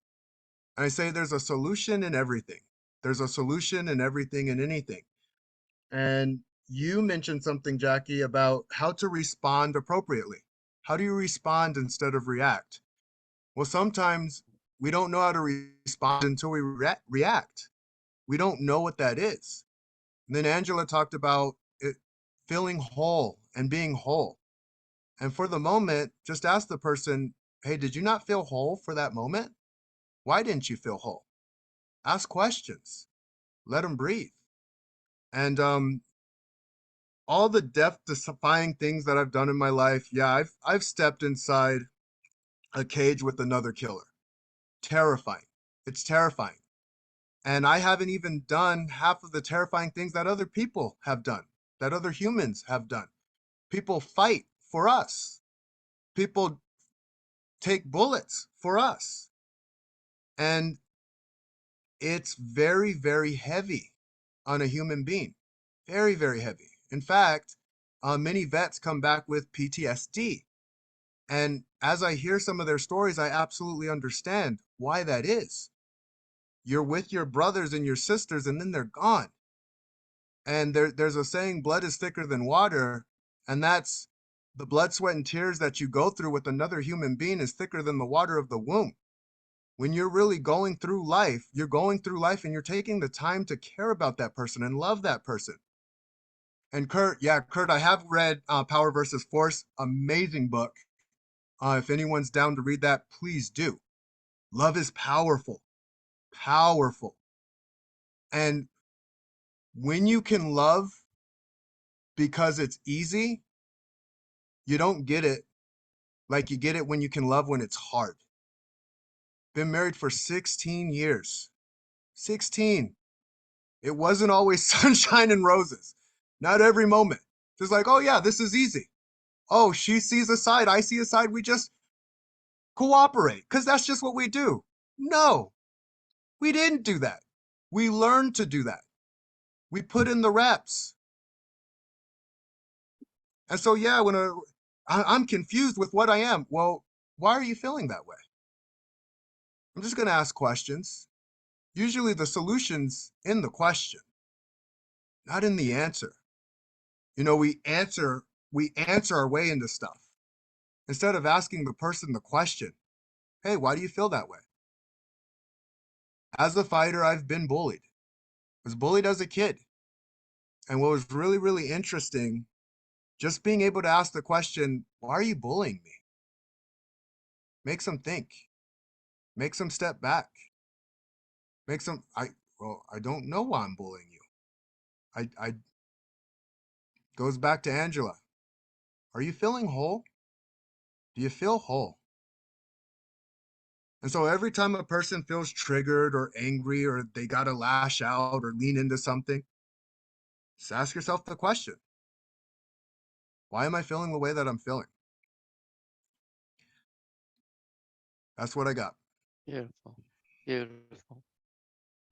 And I say there's a solution in everything. There's a solution in everything and anything. And you mentioned something, Jackie, about how to respond appropriately. How do you respond instead of react? Well, sometimes we don't know how to respond until we react. We don't know what that is. And then Angela talked about it feeling whole and being whole. And for the moment, just ask the person, hey, did you not feel whole for that moment? Why didn't you feel whole? Ask questions. Let them breathe. And all the death-defying things that I've done in my life, yeah, I've stepped inside a cage with another killer. Terrifying. It's terrifying. And I haven't even done half of the terrifying things that other people have done, that other humans have done. People fight for us. People take bullets for us. And it's very, very heavy on a human being. Very, very heavy. In fact, many vets come back with PTSD. And as I hear some of their stories, I absolutely understand why that is. You're with your brothers and your sisters, and then they're gone. And there's a saying, blood is thicker than water. And that's the blood, sweat, and tears that you go through with another human being is thicker than the water of the womb. When you're really going through life, you're going through life and you're taking the time to care about that person and love that person. And Kurt, yeah, Kurt, I have read Power versus Force, amazing book. If anyone's down to read that, please do. Love is powerful, powerful. And when you can love because it's easy, you don't get it like you get it when you can love when it's hard. Been married for 16 years. 16. It wasn't always sunshine and roses. Not every moment. Just like, oh yeah, this is easy. Oh, she sees a side, I see a side. We just cooperate because that's just what we do. No, we didn't do that. We learned to do that. We put in the reps. And so, yeah, I'm confused with what I am. Well, why are you feeling that way? I'm just going to ask questions. Usually the solution's in the question, not in the answer. You know, we answer our way into stuff instead of asking the person the question, hey, why do you feel that way? As a fighter, I've been bullied. I was bullied as a kid. And what was really, really interesting, just being able to ask the question, why are you bullying me? Makes them think, makes them step back, makes them, I don't know why I'm bullying you. I goes back to Angela. Are you feeling whole? Do you feel whole? And so every time a person feels triggered or angry or they got to lash out or lean into something, Just ask yourself the question, why am I feeling the way that I'm feeling? That's what I got. Beautiful, beautiful.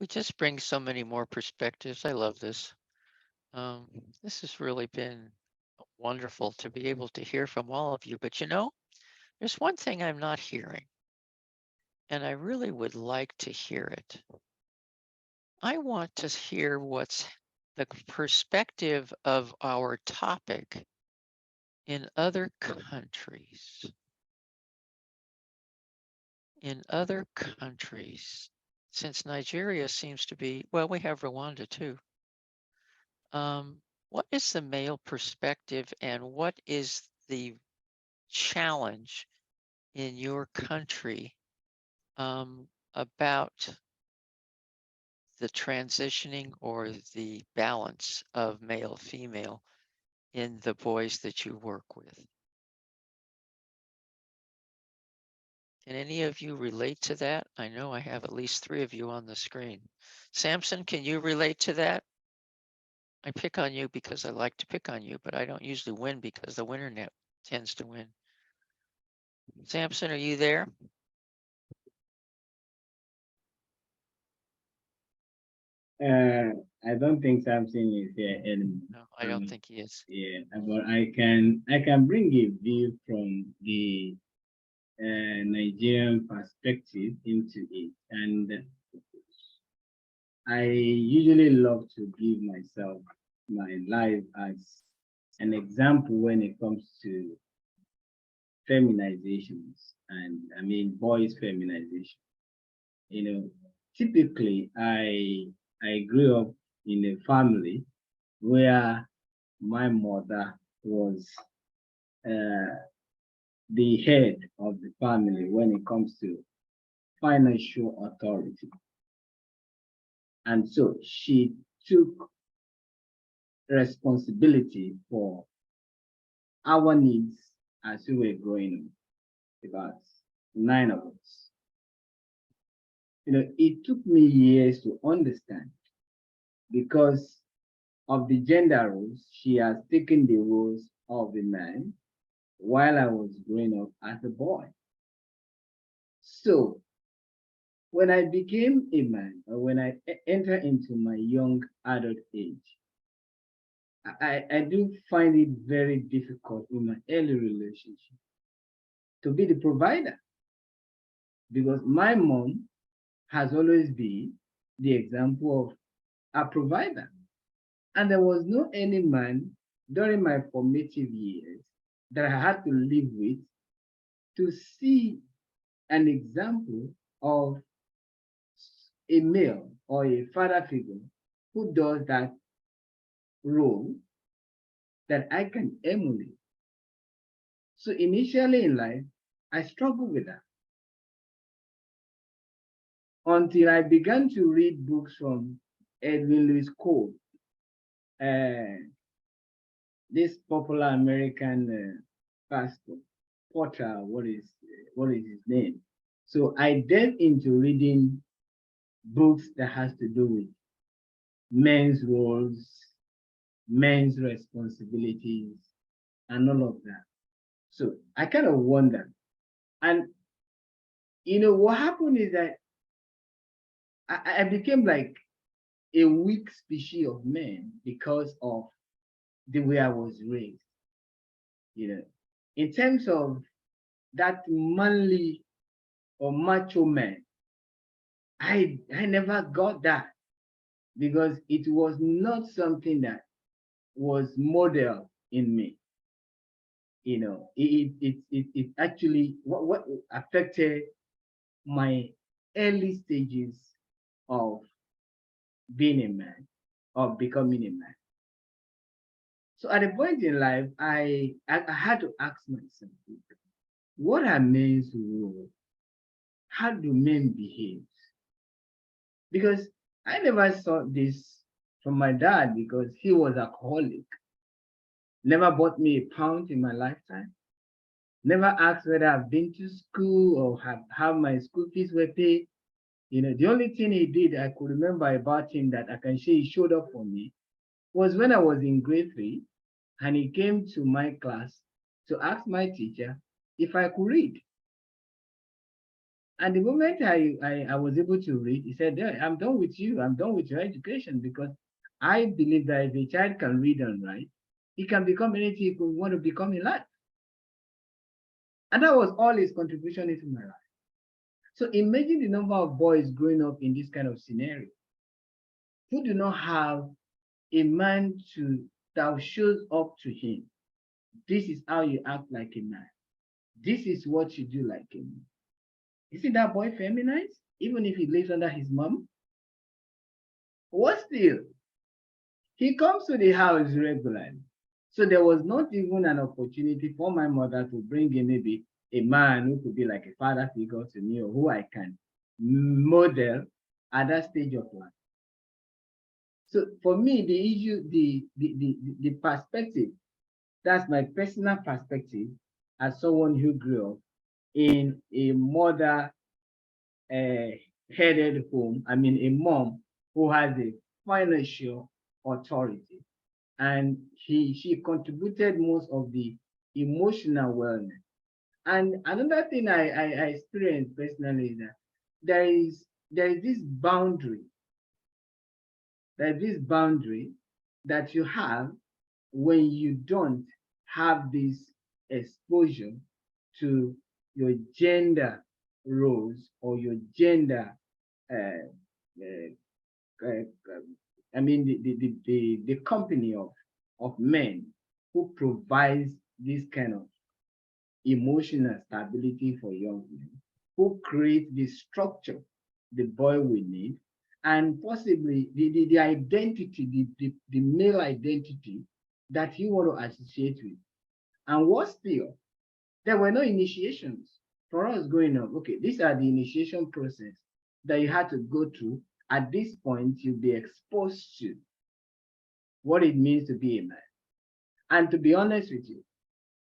We just bring so many more perspectives. I love this. This has really been wonderful to be able to hear from all of you. But you know, there's one thing I'm not hearing, and I really would like to hear it. I want to hear what's the perspective of our topic in other countries. In other countries, since Nigeria seems to be, well, we have Rwanda too. What is the male perspective and what is the challenge in your country about the transitioning or the balance of male female in the boys that you work with? Can any of you relate to that? I know I have at least 3 of you on the screen. Samson, can you relate to that? I pick on you because I like to pick on you, but I don't usually win because the winner net tends to win. Samson, are you there? I don't think Samson is here anymore. No, I don't think he is. Yeah, but I can bring a view from the Nigerian perspective into it, and I usually love to give myself my life as an example when it comes to feminizations, and I mean boys feminization. You know, typically I grew up in a family where my mother was the head of the family when it comes to financial authority. And so she took responsibility for our needs as we were growing up, about 9 of us. You know, it took me years to understand because of the gender roles. She has taken the roles of a man while I was growing up as a boy. So when I became a man, or when I entered into my young adult age, I do find it very difficult in my early relationship to be the provider, because my mom has always been the example of a provider. And there was no any man during my formative years that I had to live with to see an example of a male or a father figure who does that role that I can emulate. So initially in life, I struggled with that until I began to read books from Edwin Lewis Cole, this popular American pastor, Potter, what is his name? So I delved into reading books that has to do with men's roles, men's responsibilities, and all of that. So I kind of wonder. And you know what happened is that I became like a weak species of man because of the way I was raised. You know, in terms of that manly or macho man, I never got that because it was not something that was modeled in me. You know, it actually what affected my early stages of being a man, of becoming a man. So at a point in life, I had to ask myself, what are men's roles? How do men behave? Because I never saw this from my dad because he was alcoholic. Never bought me a pound in my lifetime. Never asked whether I've been to school or have my school fees were paid. You know, the only thing he did I could remember about him that I can say he showed up for me was when I was in grade 3, and he came to my class to ask my teacher if I could read. And the moment I was able to read, he said, "Yeah, I'm done with you. I'm done with your education, because I believe that if a child can read and write, he can become anything he could want to become in life." And that was all his contribution into my life. So imagine the number of boys growing up in this kind of scenario who do not have a man that shows up to him. This is how you act like a man. This is what you do like a man. Isn't that boy feminized, even if he lives under his mom? What still? He comes to the house regularly. So there was not even an opportunity for my mother to bring in maybe a man who could be like a father figure to me, or who I can model at that stage of life. So for me, the issue, the perspective, that's my personal perspective as someone who grew up in a mother headed home. I mean, a mom who has a financial authority, and she contributed most of the emotional wellness. And another thing I experienced personally is that there is this boundary. There's this boundary that you have when you don't have this exposure to your gender roles or your gender I mean the company of men who provides this kind of emotional stability for young men, who create the structure the boy will need, and possibly the identity, the male identity that he want to associate with. And what still, there were no initiations for us growing up. Okay, these are the initiation process that you had to go through. At this point, you'll be exposed to what it means to be a man. And to be honest with you,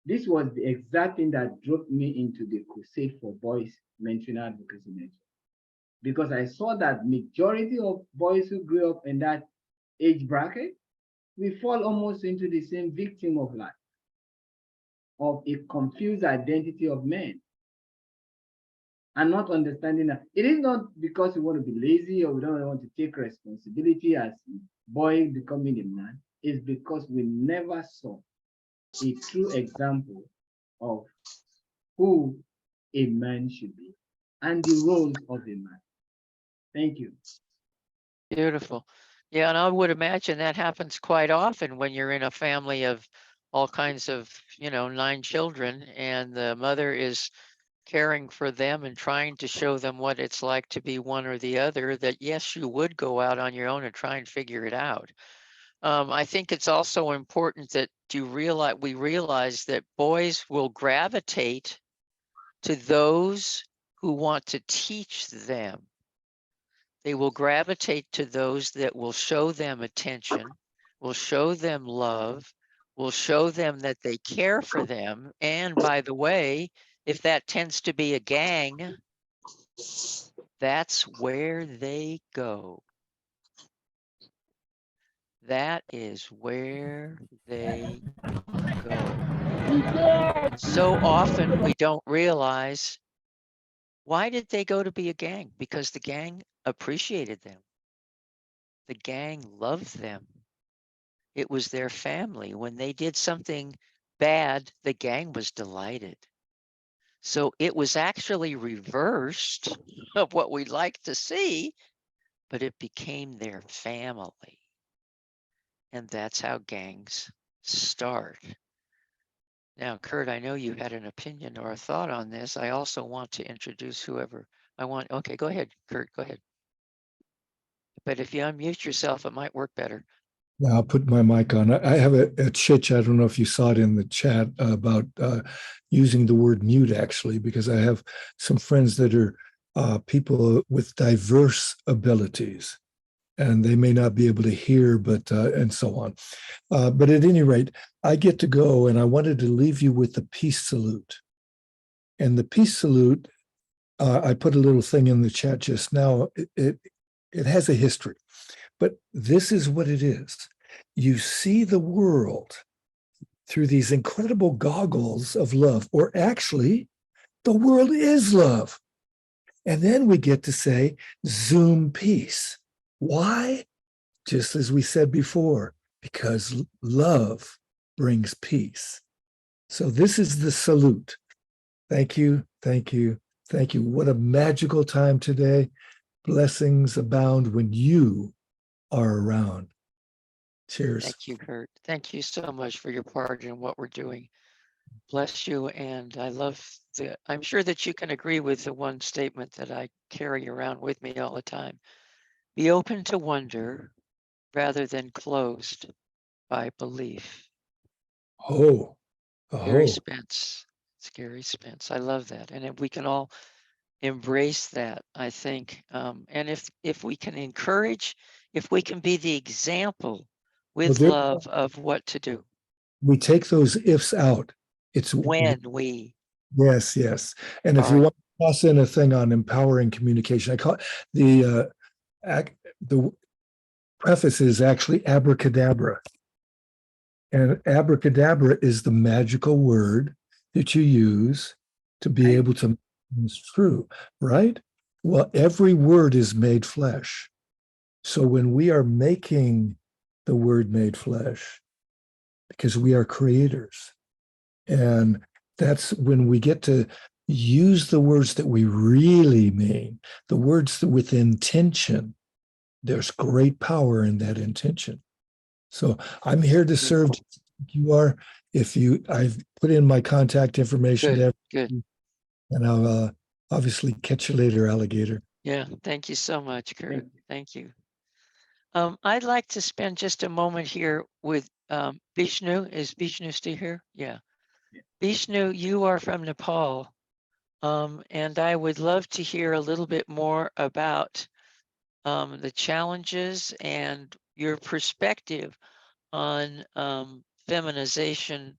this was the exact thing that drove me into the crusade for boys mental advocacy network. Because I saw that majority of boys who grew up in that age bracket, we fall almost into the same victim of life, of a confused identity of men, and not understanding that it is not because we want to be lazy or we don't want to take responsibility as boy becoming a man. It's because we never saw a true example of who a man should be and the roles of a man. Thank you. Beautiful. Yeah, and I would imagine that happens quite often when you're in a family of all kinds of, 9 children, and the mother is caring for them and trying to show them what it's like to be one or the other, that yes, you would go out on your own and try and figure it out. I think it's also important that we realize that boys will gravitate to those who want to teach them. They will gravitate to those that will show them attention, will show them love, will show them that they care for them. And by the way, if that tends to be a gang, that's where they go. That is where they go. So often we don't realize, why did they go to be a gang? Because the gang appreciated them. The gang loved them. It was their family. When they did something bad, the gang was delighted. So it was actually reversed of what we'd like to see, but it became their family. And that's how gangs start. Now, Kurt, I know you had an opinion or a thought on this. I also want to introduce whoever I want. Okay, go ahead, Kurt, go ahead. But if you unmute yourself, it might work better. Now I'll put my mic on. I have a chit. I don't know if you saw it in the chat about using the word mute, actually, because I have some friends that are people with diverse abilities, and they may not be able to hear, but and so on. But at any rate, I get to go, and I wanted to leave you with the peace salute. And the peace salute, I put a little thing in the chat just now. It has a history. But this is what it is. you see the world through these incredible goggles of love, or actually, the world is love. And then we get to say, Zoom peace. Why? Just as we said before, because love brings peace. So this is the salute. Thank you, thank you, thank you. What a magical time today. Blessings abound when you are around. Cheers. Thank you, Kurt. Thank you so much for your part in what we're doing. Bless you. And I love I'm sure that you can agree with the one statement that I carry around with me all the time. Be open to wonder rather than closed by belief. Oh, Gary oh, Spence. It's Gary Spence. I love that. And if we can all embrace that, I think. And if we can encourage, if we can be the example with there, love of what to do we take those ifs out. It's when we yes, yes. And if you are. want to toss in a thing on empowering communication, I call it the preface is actually abracadabra. And abracadabra is the magical word that you use to be able to make things true, right? Well, every word is made flesh. So when we are making the word made flesh, because we are creators, and that's when we get to use the words that we really mean, the words with intention. There's great power in that intention. So I'm here to serve. You are. If you, I've put in my contact information there, Good. and I'll obviously catch you later, alligator. Yeah. Thank you so much, Kurt. Thank you. I'd like to spend just a moment here with Vishnu. Is Vishnu still here? Yeah. Vishnu, you are from Nepal. And I would love to hear a little bit more about the challenges and your perspective on feminization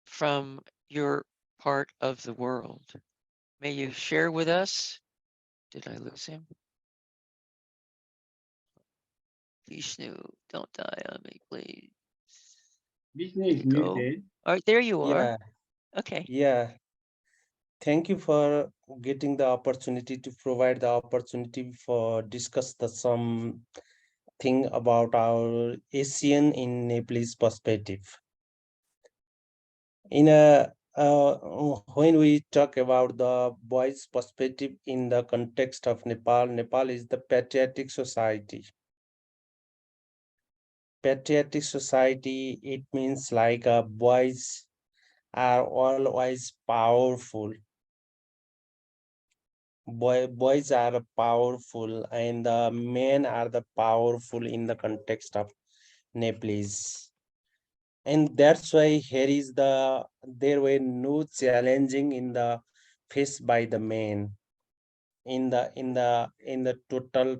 from your part of the world. May you share with us? Did I lose him? Vishnu, don't die on me, please. Vishnu There is you go. muted. All right, there you are. Yeah, Okay. yeah. Thank you for getting the opportunity to provide the opportunity for discuss the some thing about our Asian in Nepalese perspective. In a when we talk about the boys' perspective in the context of Nepal, Nepal is the patriotic society. Patriotic society, it means like boys are always powerful. Boys are powerful and the men are the powerful in the context of Nepalese. And that's why here is there were no challenging in the face by the men in the total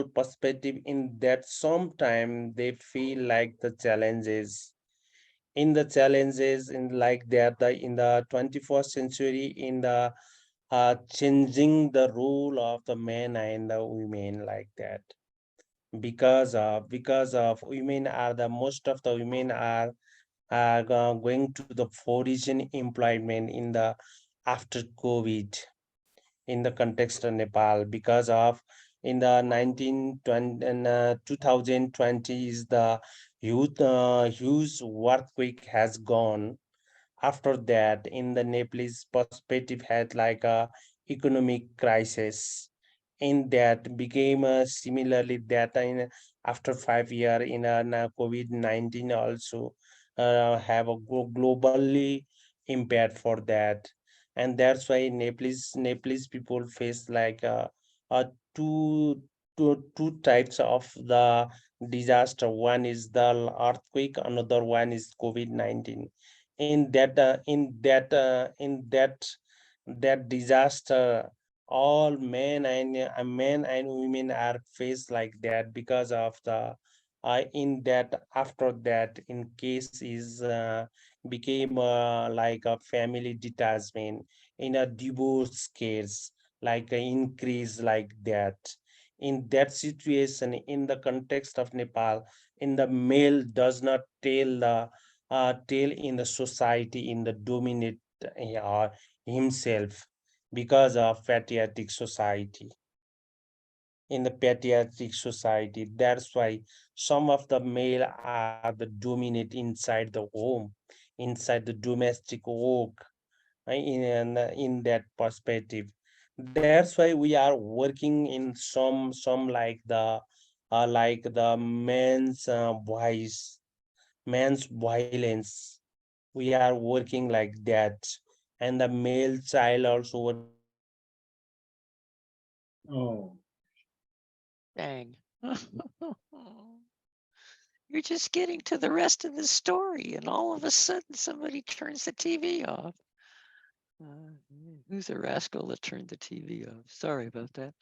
perspective, in that sometime they feel like the challenges in like that the in the 21st century in the changing the role of the men and the women like that, because of women are the most of the women are going to the foreign employment in the after COVID in the context of Nepal, because of in the 1920 and 2020 is the huge earthquake has gone. After that, in the Nepalese perspective, had like a economic crisis. In that became similarly that in after 5 year in COVID-19 also have a globally impact for that, and that's why Nepalese people face like two, two types of the disaster. One is the earthquake, another one is COVID-19. In that disaster, all men and women are faced like that because of the in that after that in case is became like a family detachment, in a divorce case like an increase like that, In that situation, in the context of Nepal, in the male does not tell in the society, in the dominate himself because of patriotic society. In the patriotic society, that's why some of the male are the dominate inside the home, inside the domestic work, in that perspective. That's why we are working in some like the men's voice, men's violence. We are working like that, and the male child also working like that. Oh, Dang. You're just getting to the rest of the story, and all of a sudden somebody turns the TV off. Who's the rascal that turned the TV off? Sorry about that.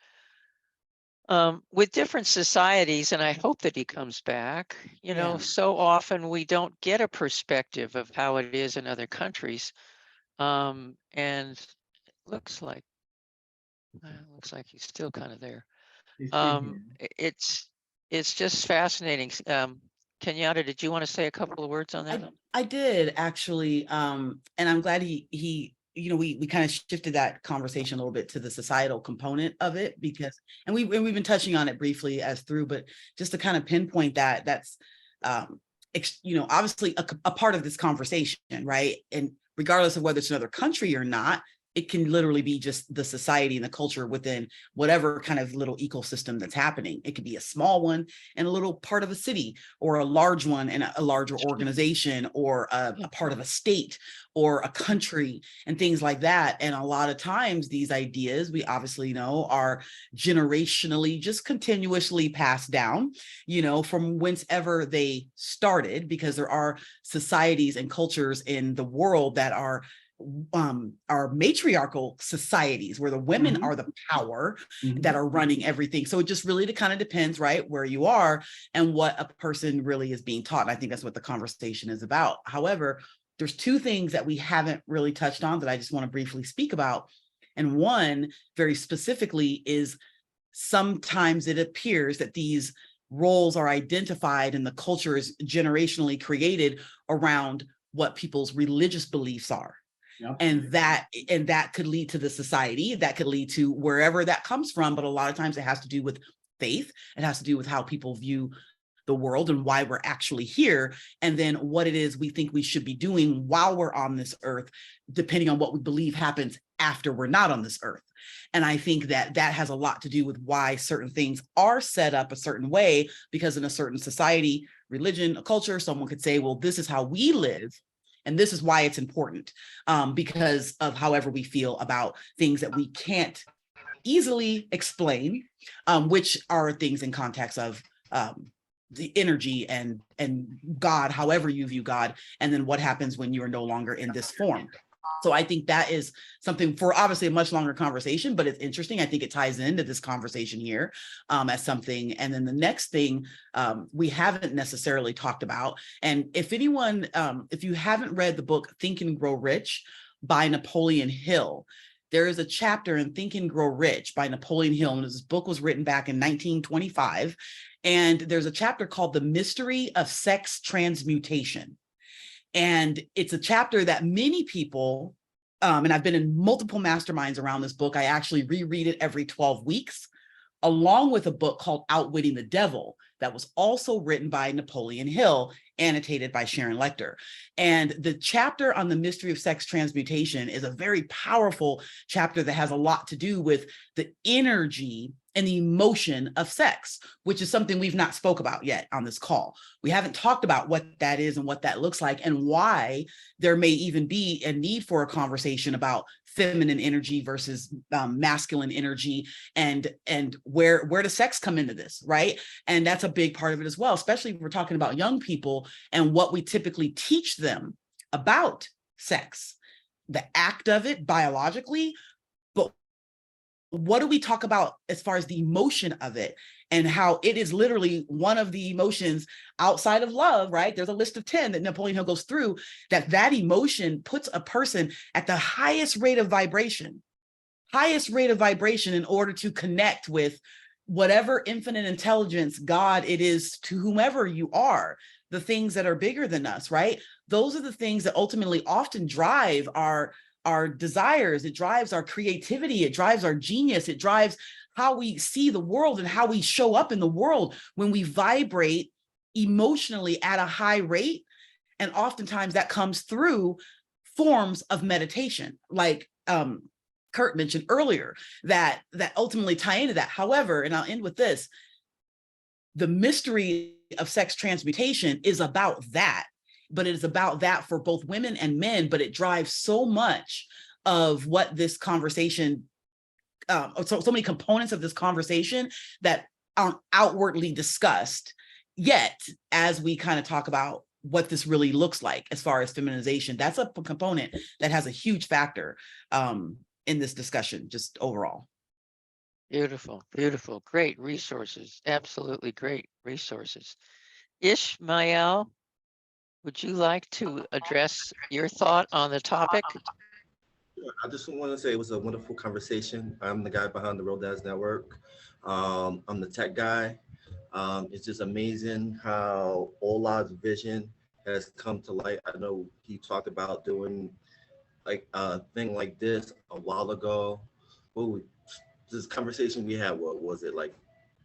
With different societies, and I hope that he comes back, you know, so often we don't get a perspective of how it is in other countries. And it looks like he's still kind of there. it's still here. It's just fascinating. Kenyatta, did you want to say a couple of words on that? I did actually, and I'm glad he we kind of shifted that conversation a little bit to the societal component of it, because we've been touching on it briefly as through, but just to kind of pinpoint that's obviously a part of this conversation, right? And regardless of whether it's another country or not, it can literally be just the society and the culture within whatever kind of little ecosystem that's happening. It could be a small one in a little part of a city, or a large one in a larger organization, or a part of a state or a country, and things like that. And a lot of times these ideas, we obviously know, are generationally just continuously passed down, from whencever they started, because there are societies and cultures in the world that are matriarchal societies where the women are the power that are running everything. So it just really kind of depends, right, where you are and what a person really is being taught. And I think that's what the conversation is about. However, there's two things that we haven't really touched on that I just want to briefly speak about. And one very specifically is sometimes it appears that these roles are identified and the culture is generationally created around what people's religious beliefs are. Yep. And that could lead to the society, that could lead to wherever that comes from. But a lot of times it has to do with faith. It has to do with how people view the world and why we're actually here, and then what it is we think we should be doing while we're on this earth, depending on what we believe happens after we're not on this earth. And I think that has a lot to do with why certain things are set up a certain way, because in a certain society, religion, a culture, someone could say, well, this is how we live, and this is why it's important, because of however we feel about things that we can't easily explain, which are things in context of the energy and God, however you view God, and then what happens when you are no longer in this form. So I think that is something for obviously a much longer conversation, but it's interesting. I think it ties into this conversation here as something. And then the next thing we haven't necessarily talked about, and if anyone, if you haven't read the book Think and Grow Rich by Napoleon Hill, there is a chapter in Think and Grow Rich by Napoleon Hill, and this book was written back in 1925. And there's a chapter called The Mystery of Sex Transmutation. And it's a chapter that many people, and I've been in multiple masterminds around this book. I actually reread it every 12 weeks, along with a book called Outwitting the Devil that was also written by Napoleon Hill, annotated by Sharon Lecter. And the chapter on the mystery of sex transmutation is a very powerful chapter that has a lot to do with the energy and the emotion of sex, which is something we've not spoke about yet on this call. We haven't talked about what that is and what that looks like, and why there may even be a need for a conversation about feminine energy versus masculine energy, and where does sex come into this, right? And that's a big part of it as well, especially if we're talking about young people and what we typically teach them about sex, the act of it biologically, but what do we talk about as far as the emotion of it, and how it is literally one of the emotions outside of love, right? There's a list of 10 that Napoleon Hill goes through, that emotion puts a person at the highest rate of vibration in order to connect with whatever infinite intelligence, God, it is to whomever you are, the things that are bigger than us, right? Those are the things that ultimately often drive our desires. It drives our creativity. It drives our genius. It drives how we see the world and how we show up in the world when we vibrate emotionally at a high rate. And oftentimes that comes through forms of meditation, like Kurt mentioned earlier, that ultimately tie into that. However, and I'll end with this, the mystery of sex transmutation is about that, but it is about that for both women and men, but it drives so much of what this conversation, so many components of this conversation that aren't outwardly discussed yet, as we kind of talk about what this really looks like as far as feminization. That's a component that has a huge factor in this discussion, just overall. Beautiful, beautiful, great resources, absolutely great resources. Ishmael, would you like to address your thought on the topic? I just want to say it was a wonderful conversation. I'm the guy behind the Road Dads Network. I'm the tech guy. It's just amazing how Ola's vision has come to light. I know he talked about doing like a thing like this a while ago. Ooh, this conversation we had, what was it, like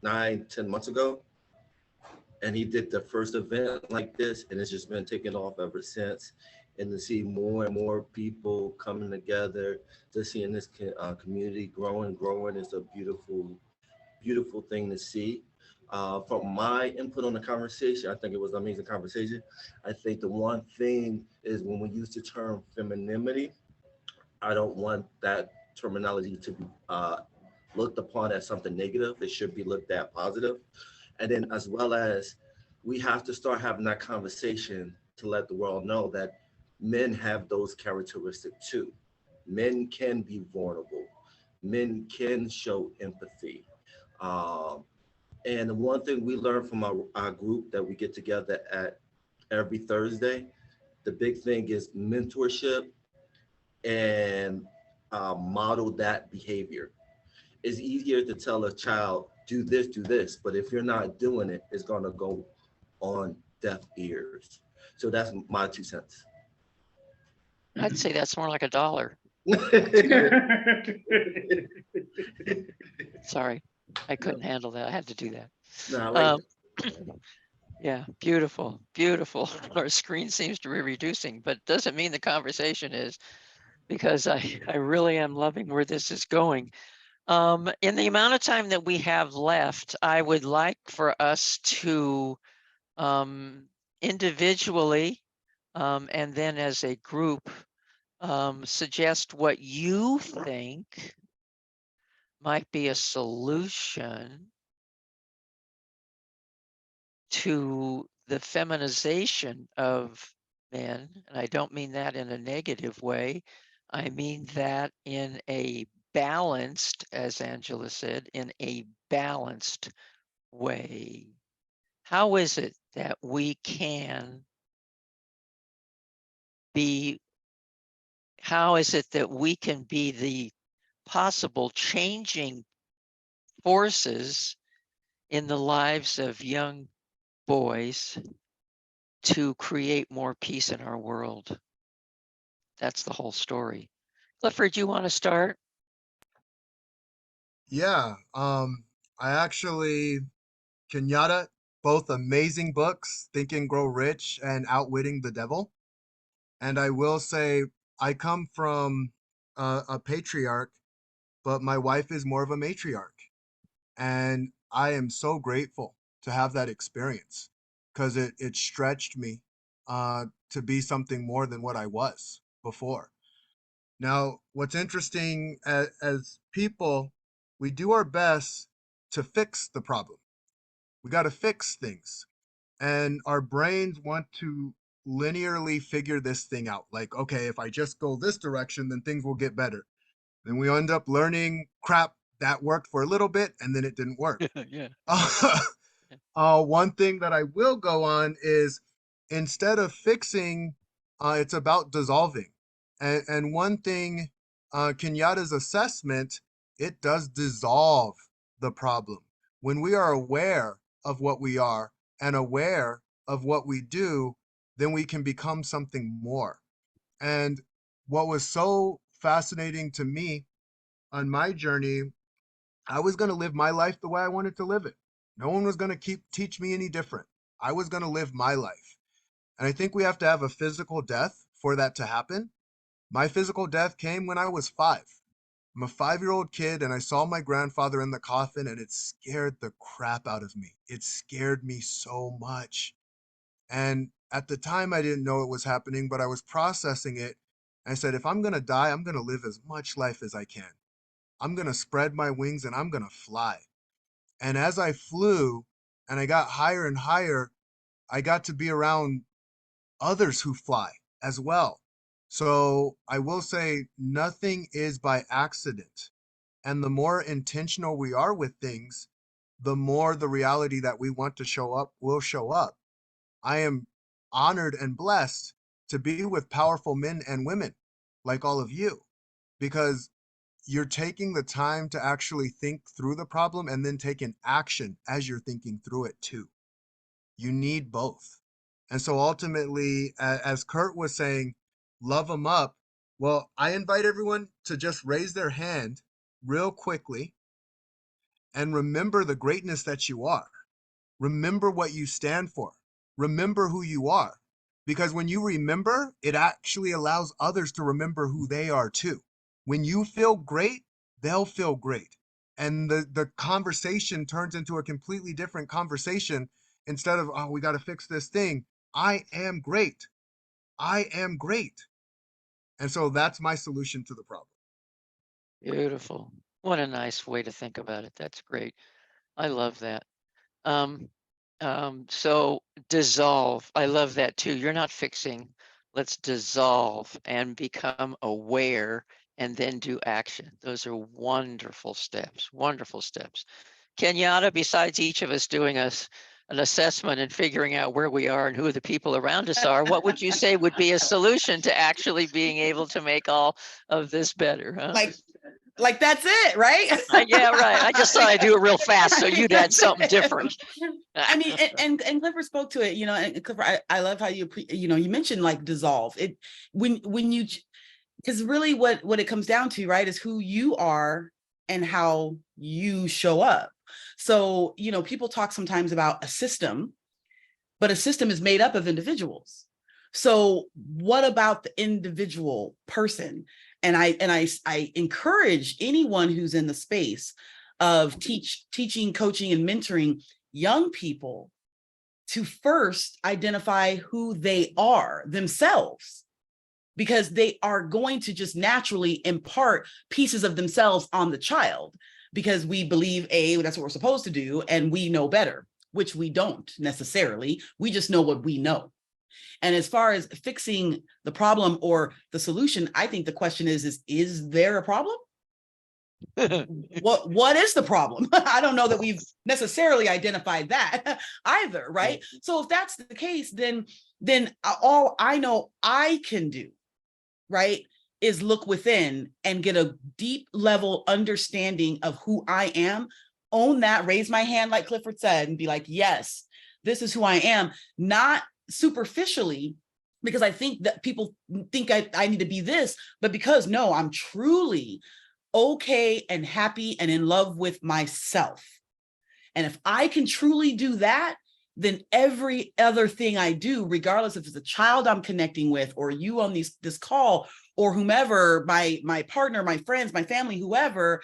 9-10 months ago? And he did the first event like this, and it's just been taking off ever since. And to see more and more people coming together, to seeing this community growing is a beautiful, beautiful thing to see. From my input on the conversation, I think it was an amazing conversation. I think the one thing is when we use the term femininity, I don't want that terminology to be looked upon as something negative. It should be looked at positive. And then as well as we have to start having that conversation to let the world know that men have those characteristics too. Men can be vulnerable. Men can show empathy. And the one thing we learn from our group that we get together at every Thursday, the big thing is mentorship and model that behavior. It's easier to tell a child, do this, but if you're not doing it, it's gonna go on deaf ears. So that's my 2 cents. I'd say that's more like $1. Sorry, I couldn't handle that. I had to do that. No, I like Yeah, beautiful, beautiful. Our screen seems to be reducing, but doesn't mean the conversation is, because I really am loving where this is going. In the amount of time that we have left, I would like for us to individually and then as a group suggest what you think might be a solution to the feminization of men. And I don't mean that in a negative way. I mean that in a balanced, as Angela said, in a balanced way. How is it that we can be, how is it that we can be the possible changing forces in the lives of young boys to create more peace in our world? That's the whole story. Clifford, you want to start? Yeah, I actually, Kenyatta, both amazing books, Think and Grow Rich and Outwitting the Devil. And I will say, I come from a patriarch, but my wife is more of a matriarch. And I am so grateful to have that experience because it stretched me to be something more than what I was before. Now, what's interesting as people, we do our best to fix the problem. We got to fix things. And our brains want to linearly figure this thing out. Like, okay, if I just go this direction, then things will get better. Then we end up learning crap that worked for a little bit and then it didn't work. Yeah. One thing that I will go on is instead of fixing, it's about dissolving. And one thing, Kenyatta's assessment, it does dissolve the problem. When we are aware of what we are and aware of what we do, then we can become something more. And what was so fascinating to me on my journey, I was going to live my life the way I wanted to live it. No one was going to teach me any different. I was going to live my life. And I think we have to have a physical death for that to happen. My physical death came when I was 5. I'm a 5-year-old kid, and I saw my grandfather in the coffin, and it scared the crap out of me. It scared me so much. And at the time, I didn't know it was happening, but I was processing it. And I said, if I'm going to die, I'm going to live as much life as I can. I'm going to spread my wings and I'm going to fly. And as I flew and I got higher and higher, I got to be around others who fly as well. So I will say nothing is by accident. And the more intentional we are with things, the more the reality that we want to show up will show up. I am honored and blessed to be with powerful men and women like all of you, because you're taking the time to actually think through the problem and then take an action as you're thinking through it too. You need both. And so ultimately, as Kurt was saying, love them up. Well, I invite everyone to just raise their hand real quickly and remember the greatness that you are. Remember what you stand for. Remember who you are. Because when you remember, it actually allows others to remember who they are too. When you feel great, they'll feel great. And the conversation turns into a completely different conversation. Instead of, oh, we got to fix this thing. I am great. I am great. And so that's my solution to the problem. Beautiful. What a nice way to think about it. That's great. I love that. So dissolve. I love that too. You're not fixing. Let's dissolve and become aware and then do action. Those are wonderful steps. Wonderful steps. Kenyatta, besides each of us doing an assessment and figuring out where we are and who the people around us are, what would you say would be a solution to actually being able to make all of this better? Huh? Like that's it, right? Yeah, right. I just thought I'd do it real fast so you'd add something different. I mean, and Clifford spoke to it, and Clifford, I love how you mentioned like dissolve it when you, because really what it comes down to, right, is who you are and how you show up. So, people talk sometimes about a system, but a system is made up of individuals. So what about the individual person? And I encourage anyone who's in the space of teaching, coaching, and mentoring young people to first identify who they are themselves, because they are going to just naturally impart pieces of themselves on the child, because we believe that's what we're supposed to do, and we know better, which we don't necessarily. We just know what we know. And as far as fixing the problem or the solution, I think the question is there a problem? What is the problem? I don't know that we've necessarily identified that either, right? So if that's the case, then all I know I can do, right, is look within and get a deep level understanding of who I am, own that, raise my hand like Clifford said, and be like, yes, this is who I am, not superficially, because I think that people think I need to be this, but because no, I'm truly okay and happy and in love with myself. And if I can truly do that, then every other thing I do, regardless if it's a child I'm connecting with, or you on this call, or whomever, my partner, my friends, my family, whoever,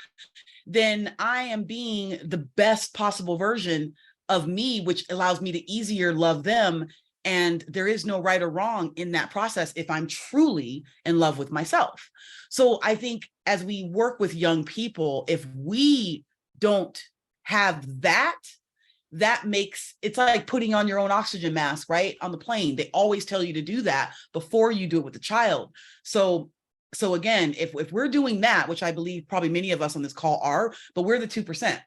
then I am being the best possible version of me, which allows me to easier love them. And there is no right or wrong in that process if I'm truly in love with myself. So I think as we work with young people, if we don't have that makes, it's like putting on your own oxygen mask, right? On the plane, they always tell you to do that before you do it with the child. So again, if we're doing that, which I believe probably many of us on this call are, but we're the 2%.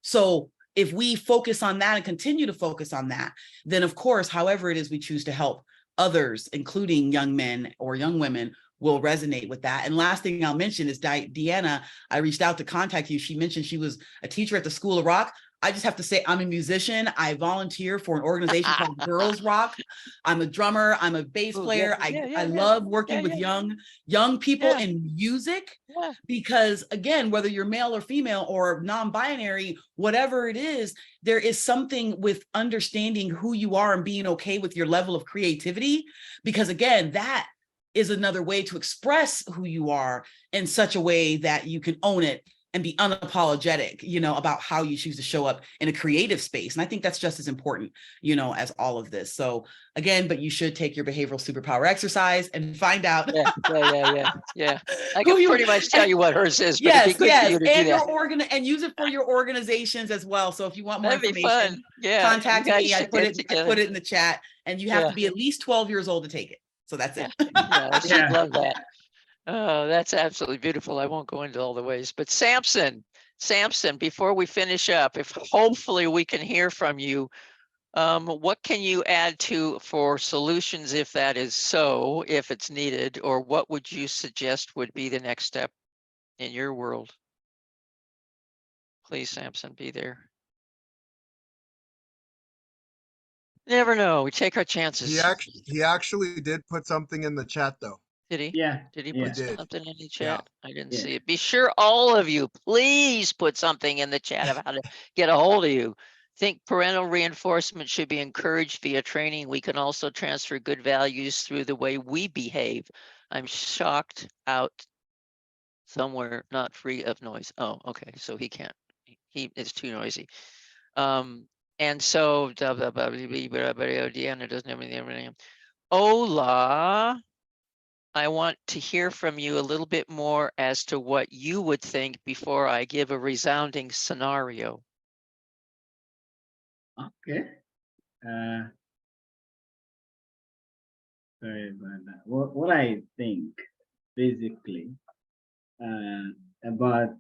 So if we focus on that and continue to focus on that, then of course, however it is we choose to help others, including young men or young women, will resonate with that. And last thing I'll mention is Deanna, I reached out to contact you. She mentioned she was a teacher at the School of Rock. I just have to say I'm a musician. I volunteer for an organization called Girls Rock. I'm a drummer. I'm a bass player. I love working with young people in music because, again, whether you're male or female or non-binary, whatever it is, there is something with understanding who you are and being okay with your level of creativity, because, again, that is another way to express who you are in such a way that you can own it and be unapologetic, about how you choose to show up in a creative space. And I think that's just as important, as all of this. So again, but you should take your behavioral superpower exercise and find out. Yeah. I can pretty much tell you what hers is, but it'd be good for you to do that. And use it for your organizations as well. So if you want more That'd be information, fun. Yeah, contact me. I put it in the chat, and you have to be at least 12 years old to take it. So that's it. Yeah, she'd love that. Oh, that's absolutely beautiful. I won't go into all the ways, but Samson, before we finish up, if hopefully we can hear from you, what can you add for solutions if that is so, if it's needed, or what would you suggest would be the next step in your world? Please, Samson, be there. Never know. We take our chances. He actually did put something in the chat though. Did he? Yeah. Did he Yeah. put something in the chat? Yeah. I didn't see it. Be sure all of you, please put something in the chat of how to get a hold of you. Think parental reinforcement should be encouraged via training. We can also transfer good values through the way we behave. I'm shocked out somewhere not free of noise. Oh, okay. So he can't. He is too noisy. And so Deanna doesn't have anything. Hola. I want to hear from you a little bit more as to what you would think before I give a resounding scenario. Okay. Sorry about that. What I think basically about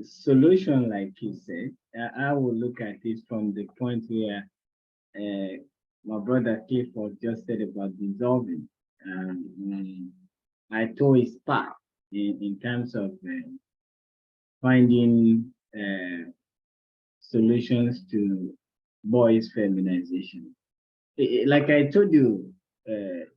solution, like you said, I will look at it from the point where my brother Clifford just said about dissolving. I told his part in terms of finding solutions to boys' feminization. Like I told you,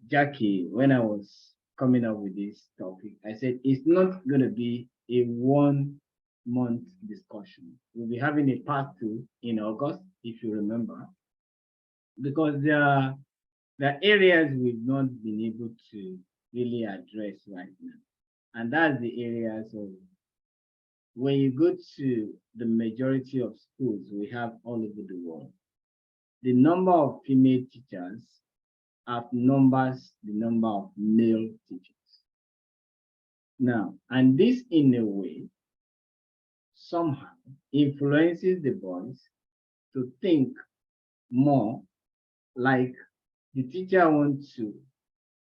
Jackie, when I was coming up with this topic, I said it's not going to be a 1 month discussion. We'll be having a part 2 in August, if you remember, because there are areas we've not been able to really address right now. And that's the areas of when you go to the majority of schools we have all over the world, the number of female teachers outnumbers the number of male teachers. Now, and this in a way somehow influences the boys to think more like the teacher wants to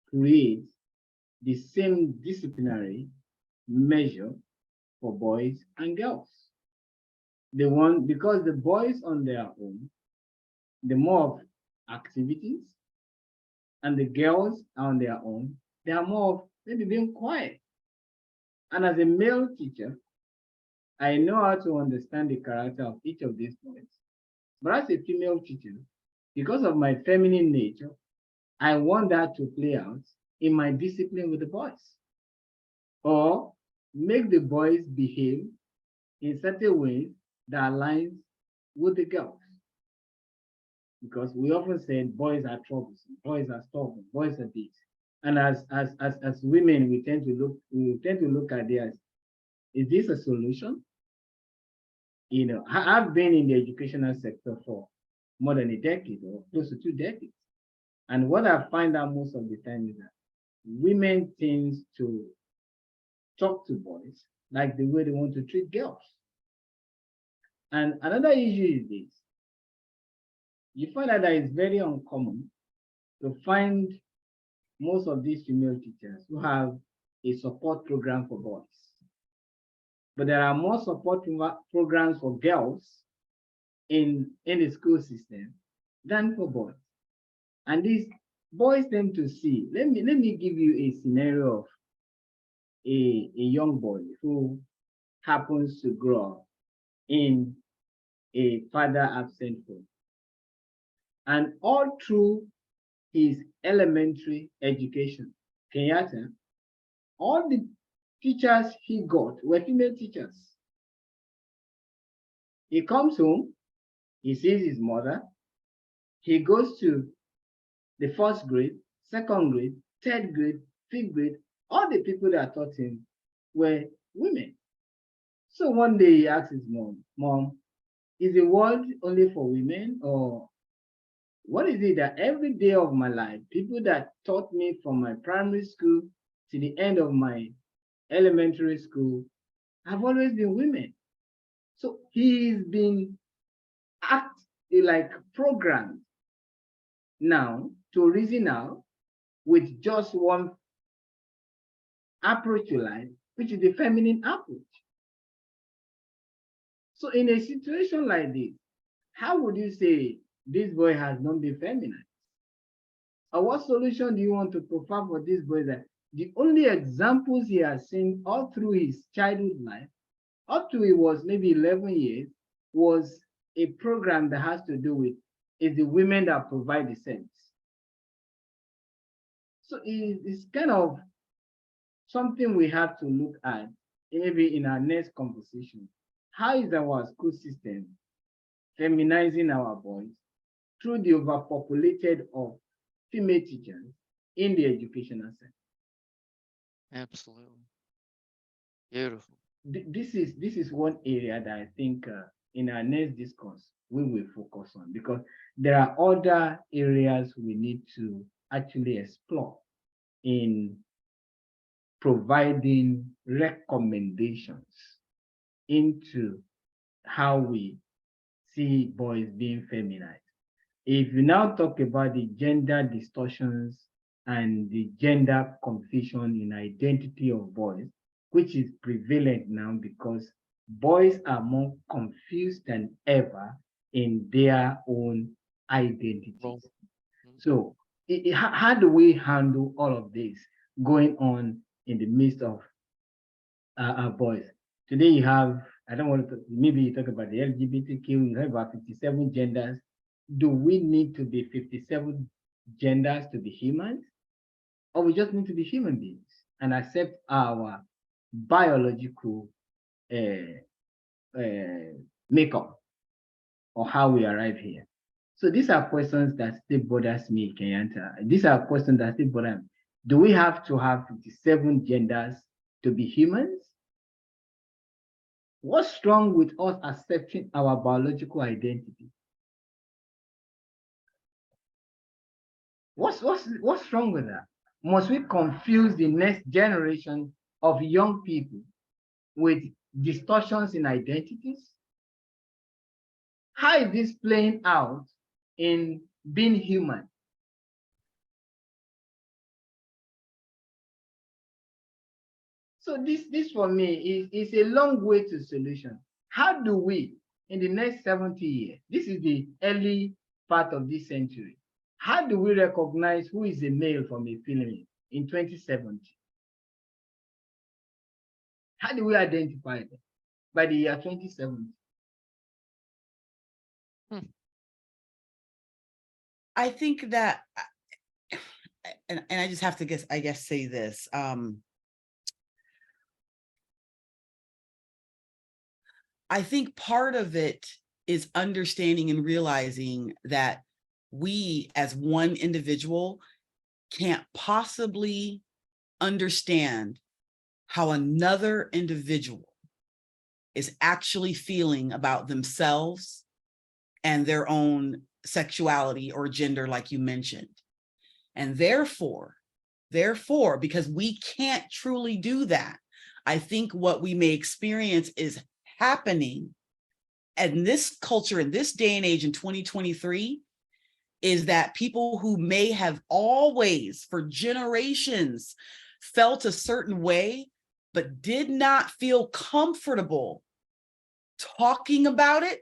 create the same disciplinary measure for boys and girls. They want, because the boys on their own, the more of activities, and the girls on their own, they are more of maybe being quiet. And as a male teacher, I know how to understand the character of each of these boys. But as a female teacher, because of my feminine nature, I want that to play out in my discipline with the boys, or make the boys behave in certain ways that aligns with the girls. Because we often say boys are troublesome, boys are stubborn, boys are this. And as women, we tend to look at this. Is this a solution? You know, I've been in the educational sector for more than a decade or close to 2 decades. And what I find out most of the time is that women tend to talk to boys like the way they want to treat girls. And another issue is this. You find out that it's very uncommon to find most of these female teachers who have a support program for boys. But there are more support programs for girls in the school system than for boys. And this boys tend to see. Let me give you a scenario of a young boy who happens to grow up in a father-absent home. And all through his elementary education, Kenyatta, all the teachers he got were female teachers. He comes home, he sees his mother, he goes to the first grade, second grade, third grade, fifth grade, all the people that taught him were women. So one day he asked his Mom, is the world only for women, or what is it that every day of my life, people that taught me from my primary school to the end of my elementary school have always been women? So he's been programmed now to reason out with just one approach to life, which is the feminine approach. So in a situation like this, how would you say this boy has not been feminized? Or what solution do you want to provide for this boy that the only examples he has seen all through his childhood life, up to he was maybe 11 years, was a program that has to do with is the women that provide the sex. So it's kind of something we have to look at maybe in our next conversation. How is our school system feminizing our boys through the overpopulated of female teachers in the educational sector? Absolutely. Beautiful. This is one area that I think in our next discourse we will focus on, because there are other areas we need to actually explore in providing recommendations into how we see boys being feminized. If you now talk about the gender distortions and the gender confusion in identity of boys, which is prevalent now because boys are more confused than ever in their own identities. So how do we handle all of this going on in the midst of our boys? Today you have, I don't want to, maybe you talk about the LGBTQ, you have about 57 genders. Do we need to be 57 genders to be humans? Or we just need to be human beings and accept our biological makeup or how we arrive here? So these are questions that still bothers me, Kenyatta. These are questions that still bother me. Do we have to have 57 genders to be humans? What's wrong with us accepting our biological identity? What's wrong with that? Must we confuse the next generation of young people with distortions in identities? How is this playing out in being human? So this for me is a long way to solution. How do we, in the next 70 years, this is the early part of this century, how do we recognize who is a male from a female in 2070? How do we identify them by the year 2070? I think that, and I just have to I guess say this. I think part of it is understanding and realizing that we as one individual can't possibly understand how another individual is actually feeling about themselves and their own sexuality or gender, like you mentioned. And therefore, because we can't truly do that, I think what we may experience is happening in this culture, in this day and age in 2023, is that people who may have always for generations felt a certain way, but did not feel comfortable talking about it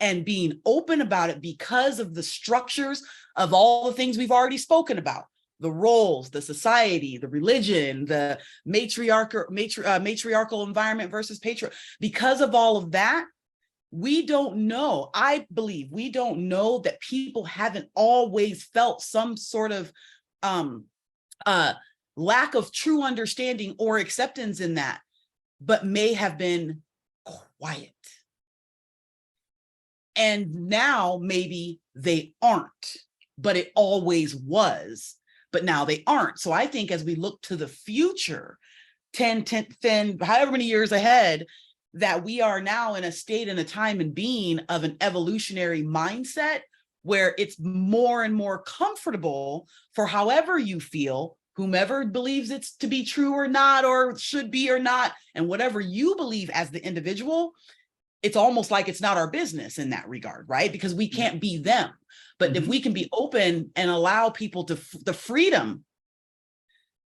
and being open about it because of the structures of all the things we've already spoken about, the roles, the society, the religion, the matriarchal environment versus patriarchal. Because of all of that, we don't know. I believe we don't know that people haven't always felt some sort of lack of true understanding or acceptance in that, but may have been quiet. And now maybe they aren't, but it always was, but now they aren't. So I think as we look to the future, 10, however many years ahead, that we are now in a state and a time and being of an evolutionary mindset where it's more and more comfortable for however you feel, whomever believes it's to be true or not, or should be or not, and whatever you believe as the individual, it's almost like it's not our business in that regard, right? Because we can't be them. But if we can be open and allow people to the freedom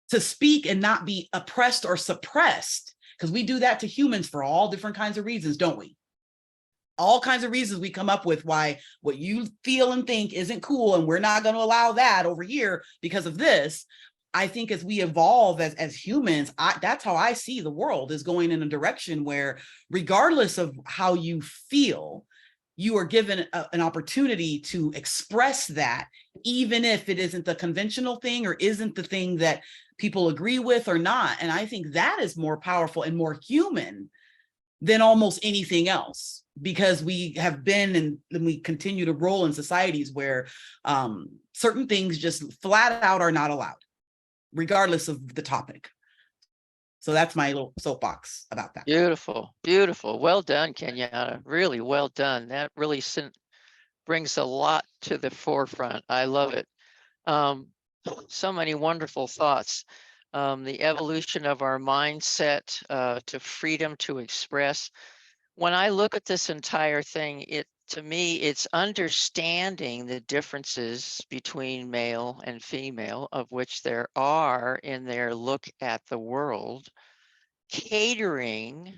to speak and not be oppressed or suppressed, because we do that to humans for all different kinds of reasons, don't we? All kinds of reasons we come up with why what you feel and think isn't cool, and we're not going to allow that over here because of this. I think as we evolve as humans, that's how I see the world, is going in a direction where regardless of how you feel, you are given an opportunity to express that, even if it isn't the conventional thing or isn't the thing that people agree with or not. And I think that is more powerful and more human than almost anything else, because we have been and we continue to roll in societies where certain things just flat out are not allowed, regardless of the topic. So that's my little soapbox about that. Beautiful, beautiful. Well done, Kenyatta. Really well done. That really brings a lot to the forefront. I love it. So many wonderful thoughts. The evolution of our mindset to freedom to express. When I look at this entire thing, to me, it's understanding the differences between male and female, of which there are in their look at the world, catering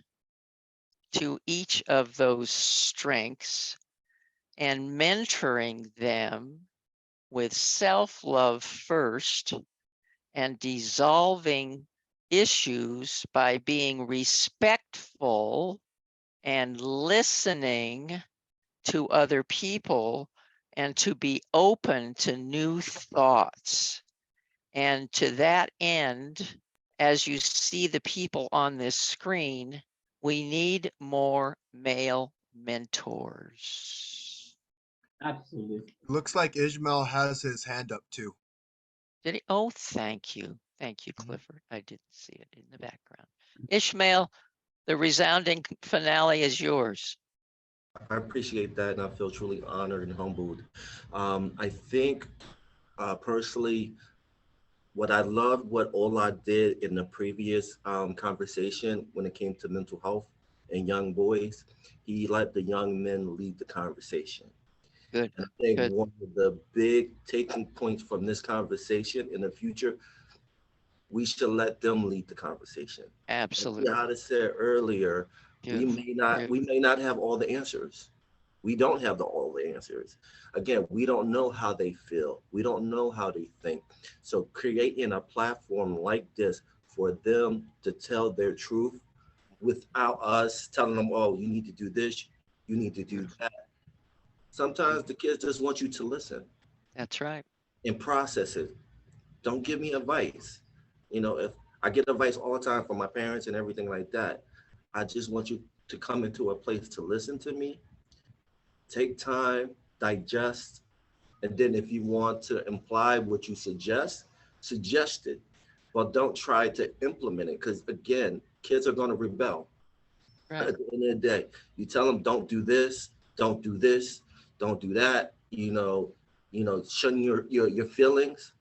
to each of those strengths and mentoring them with self-love first, and dissolving issues by being respectful and listening to other people, and to be open to new thoughts. And to that end, as you see the people on this screen, we need more male mentors. Absolutely. Looks like Ishmael has his hand up too. Did he? Oh, thank you. Thank you, Clifford. I didn't see it in the background. Ishmael, the resounding finale is yours. I appreciate that, and I feel truly honored and humbled. I think personally, what I loved what Ola did in the previous conversation when it came to mental health and young boys, he let the young men lead the conversation. Good. And I think Good. one of the big taking points from this conversation in the future, we should let them lead the conversation. Absolutely. As Yada said earlier, we may not have all the answers. We don't have all the answers. Again, we don't know how they feel. We don't know how they think. So creating a platform like this for them to tell their truth without us telling them, oh, you need to do this, you need to do that. Sometimes the kids just want you to listen. That's right. And process it. Don't give me advice. You know, if I get advice all the time from my parents and everything like that, I just want you to come into a place to listen to me, take time, digest, and then if you want to imply what you suggest it, but don't try to implement it, because again, kids are going to rebel. Right. At the end of the day, you tell them don't do this, don't do this, don't do that, shunning your feelings,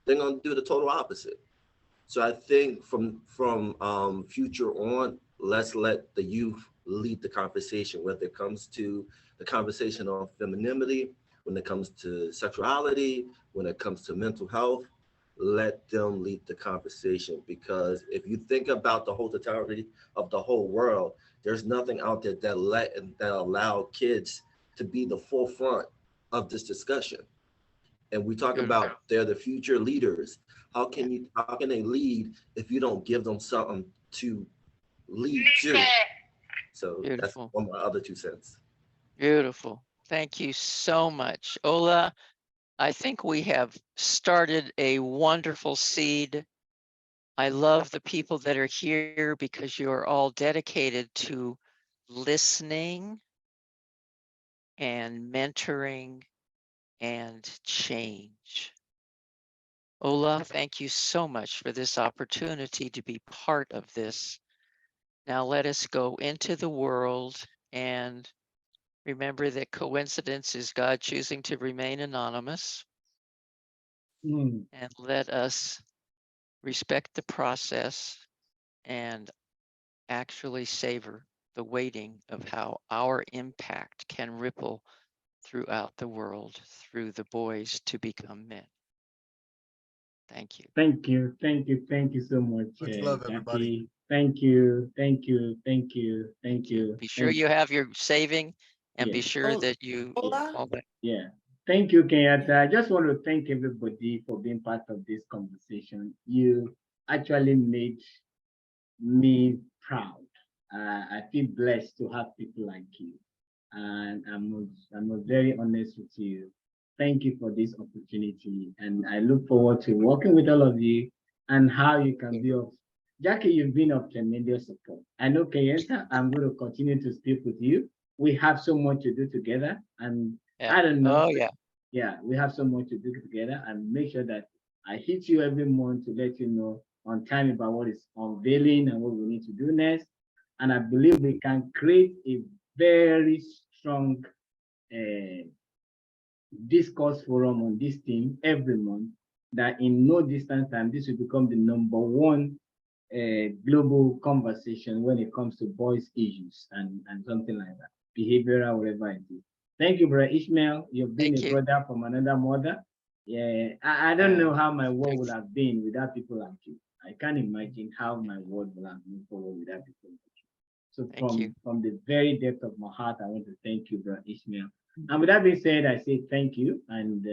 they're going to do the total opposite. So I think from future on, let's let the youth lead the conversation, whether it comes to the conversation on femininity, when it comes to sexuality, when it comes to mental health, let them lead the conversation. Because if you think about the whole totality of the whole world, there's nothing out there that allow kids to be the forefront of this discussion. And we talk Beautiful. about they're the future leaders. How can they lead if you don't give them something to lead to? So that's Beautiful. one of my other 2 cents. Beautiful. Thank you so much. Ola, I think we have started a wonderful seed. I love the people that are here because you are all dedicated to listening and mentoring and change. Ola, thank you so much for this opportunity to be part of this. Now let us go into the world and remember that coincidence is God choosing to remain anonymous. Mm. And let us respect the process and actually savor the waiting of how our impact can ripple throughout the world through the boys to become men. Thank you. Thank you, thank you, thank you so much, Much love, everybody. Jackie. Thank you, thank you, thank you, thank you. Be sure you have your saving and be Yeah. sure that you all that. Yeah. Thank you, Kenyatta. I just want to thank everybody for being part of this conversation. You actually made me proud. I feel blessed to have people like you. And I'm very honest with you. Thank you for this opportunity. And I look forward to working with all of you and how you can be of Jackie, you've been of tremendous support. I know Kenyatta, I'm going to continue to speak with you. We have so much to do together. And I don't know. Oh, yeah. Yeah, we have so much to do together and make sure that I hit you every month to let you know on time about what is unveiling and what we need to do next. And I believe we can create a very strong discourse forum on this theme every month that in no distant time, this will become the #1 global conversation when it comes to boys issues and something like that, behavioral, whatever it is. Thank you, brother Ishmael. You've been a brother from another mother. Yeah, I don't know how my world would have been without people like you. I can't imagine how my world would have moved forward without people like you. So from the very depth of my heart, I want to thank you, brother Ishmael. And with that being said, I say thank you and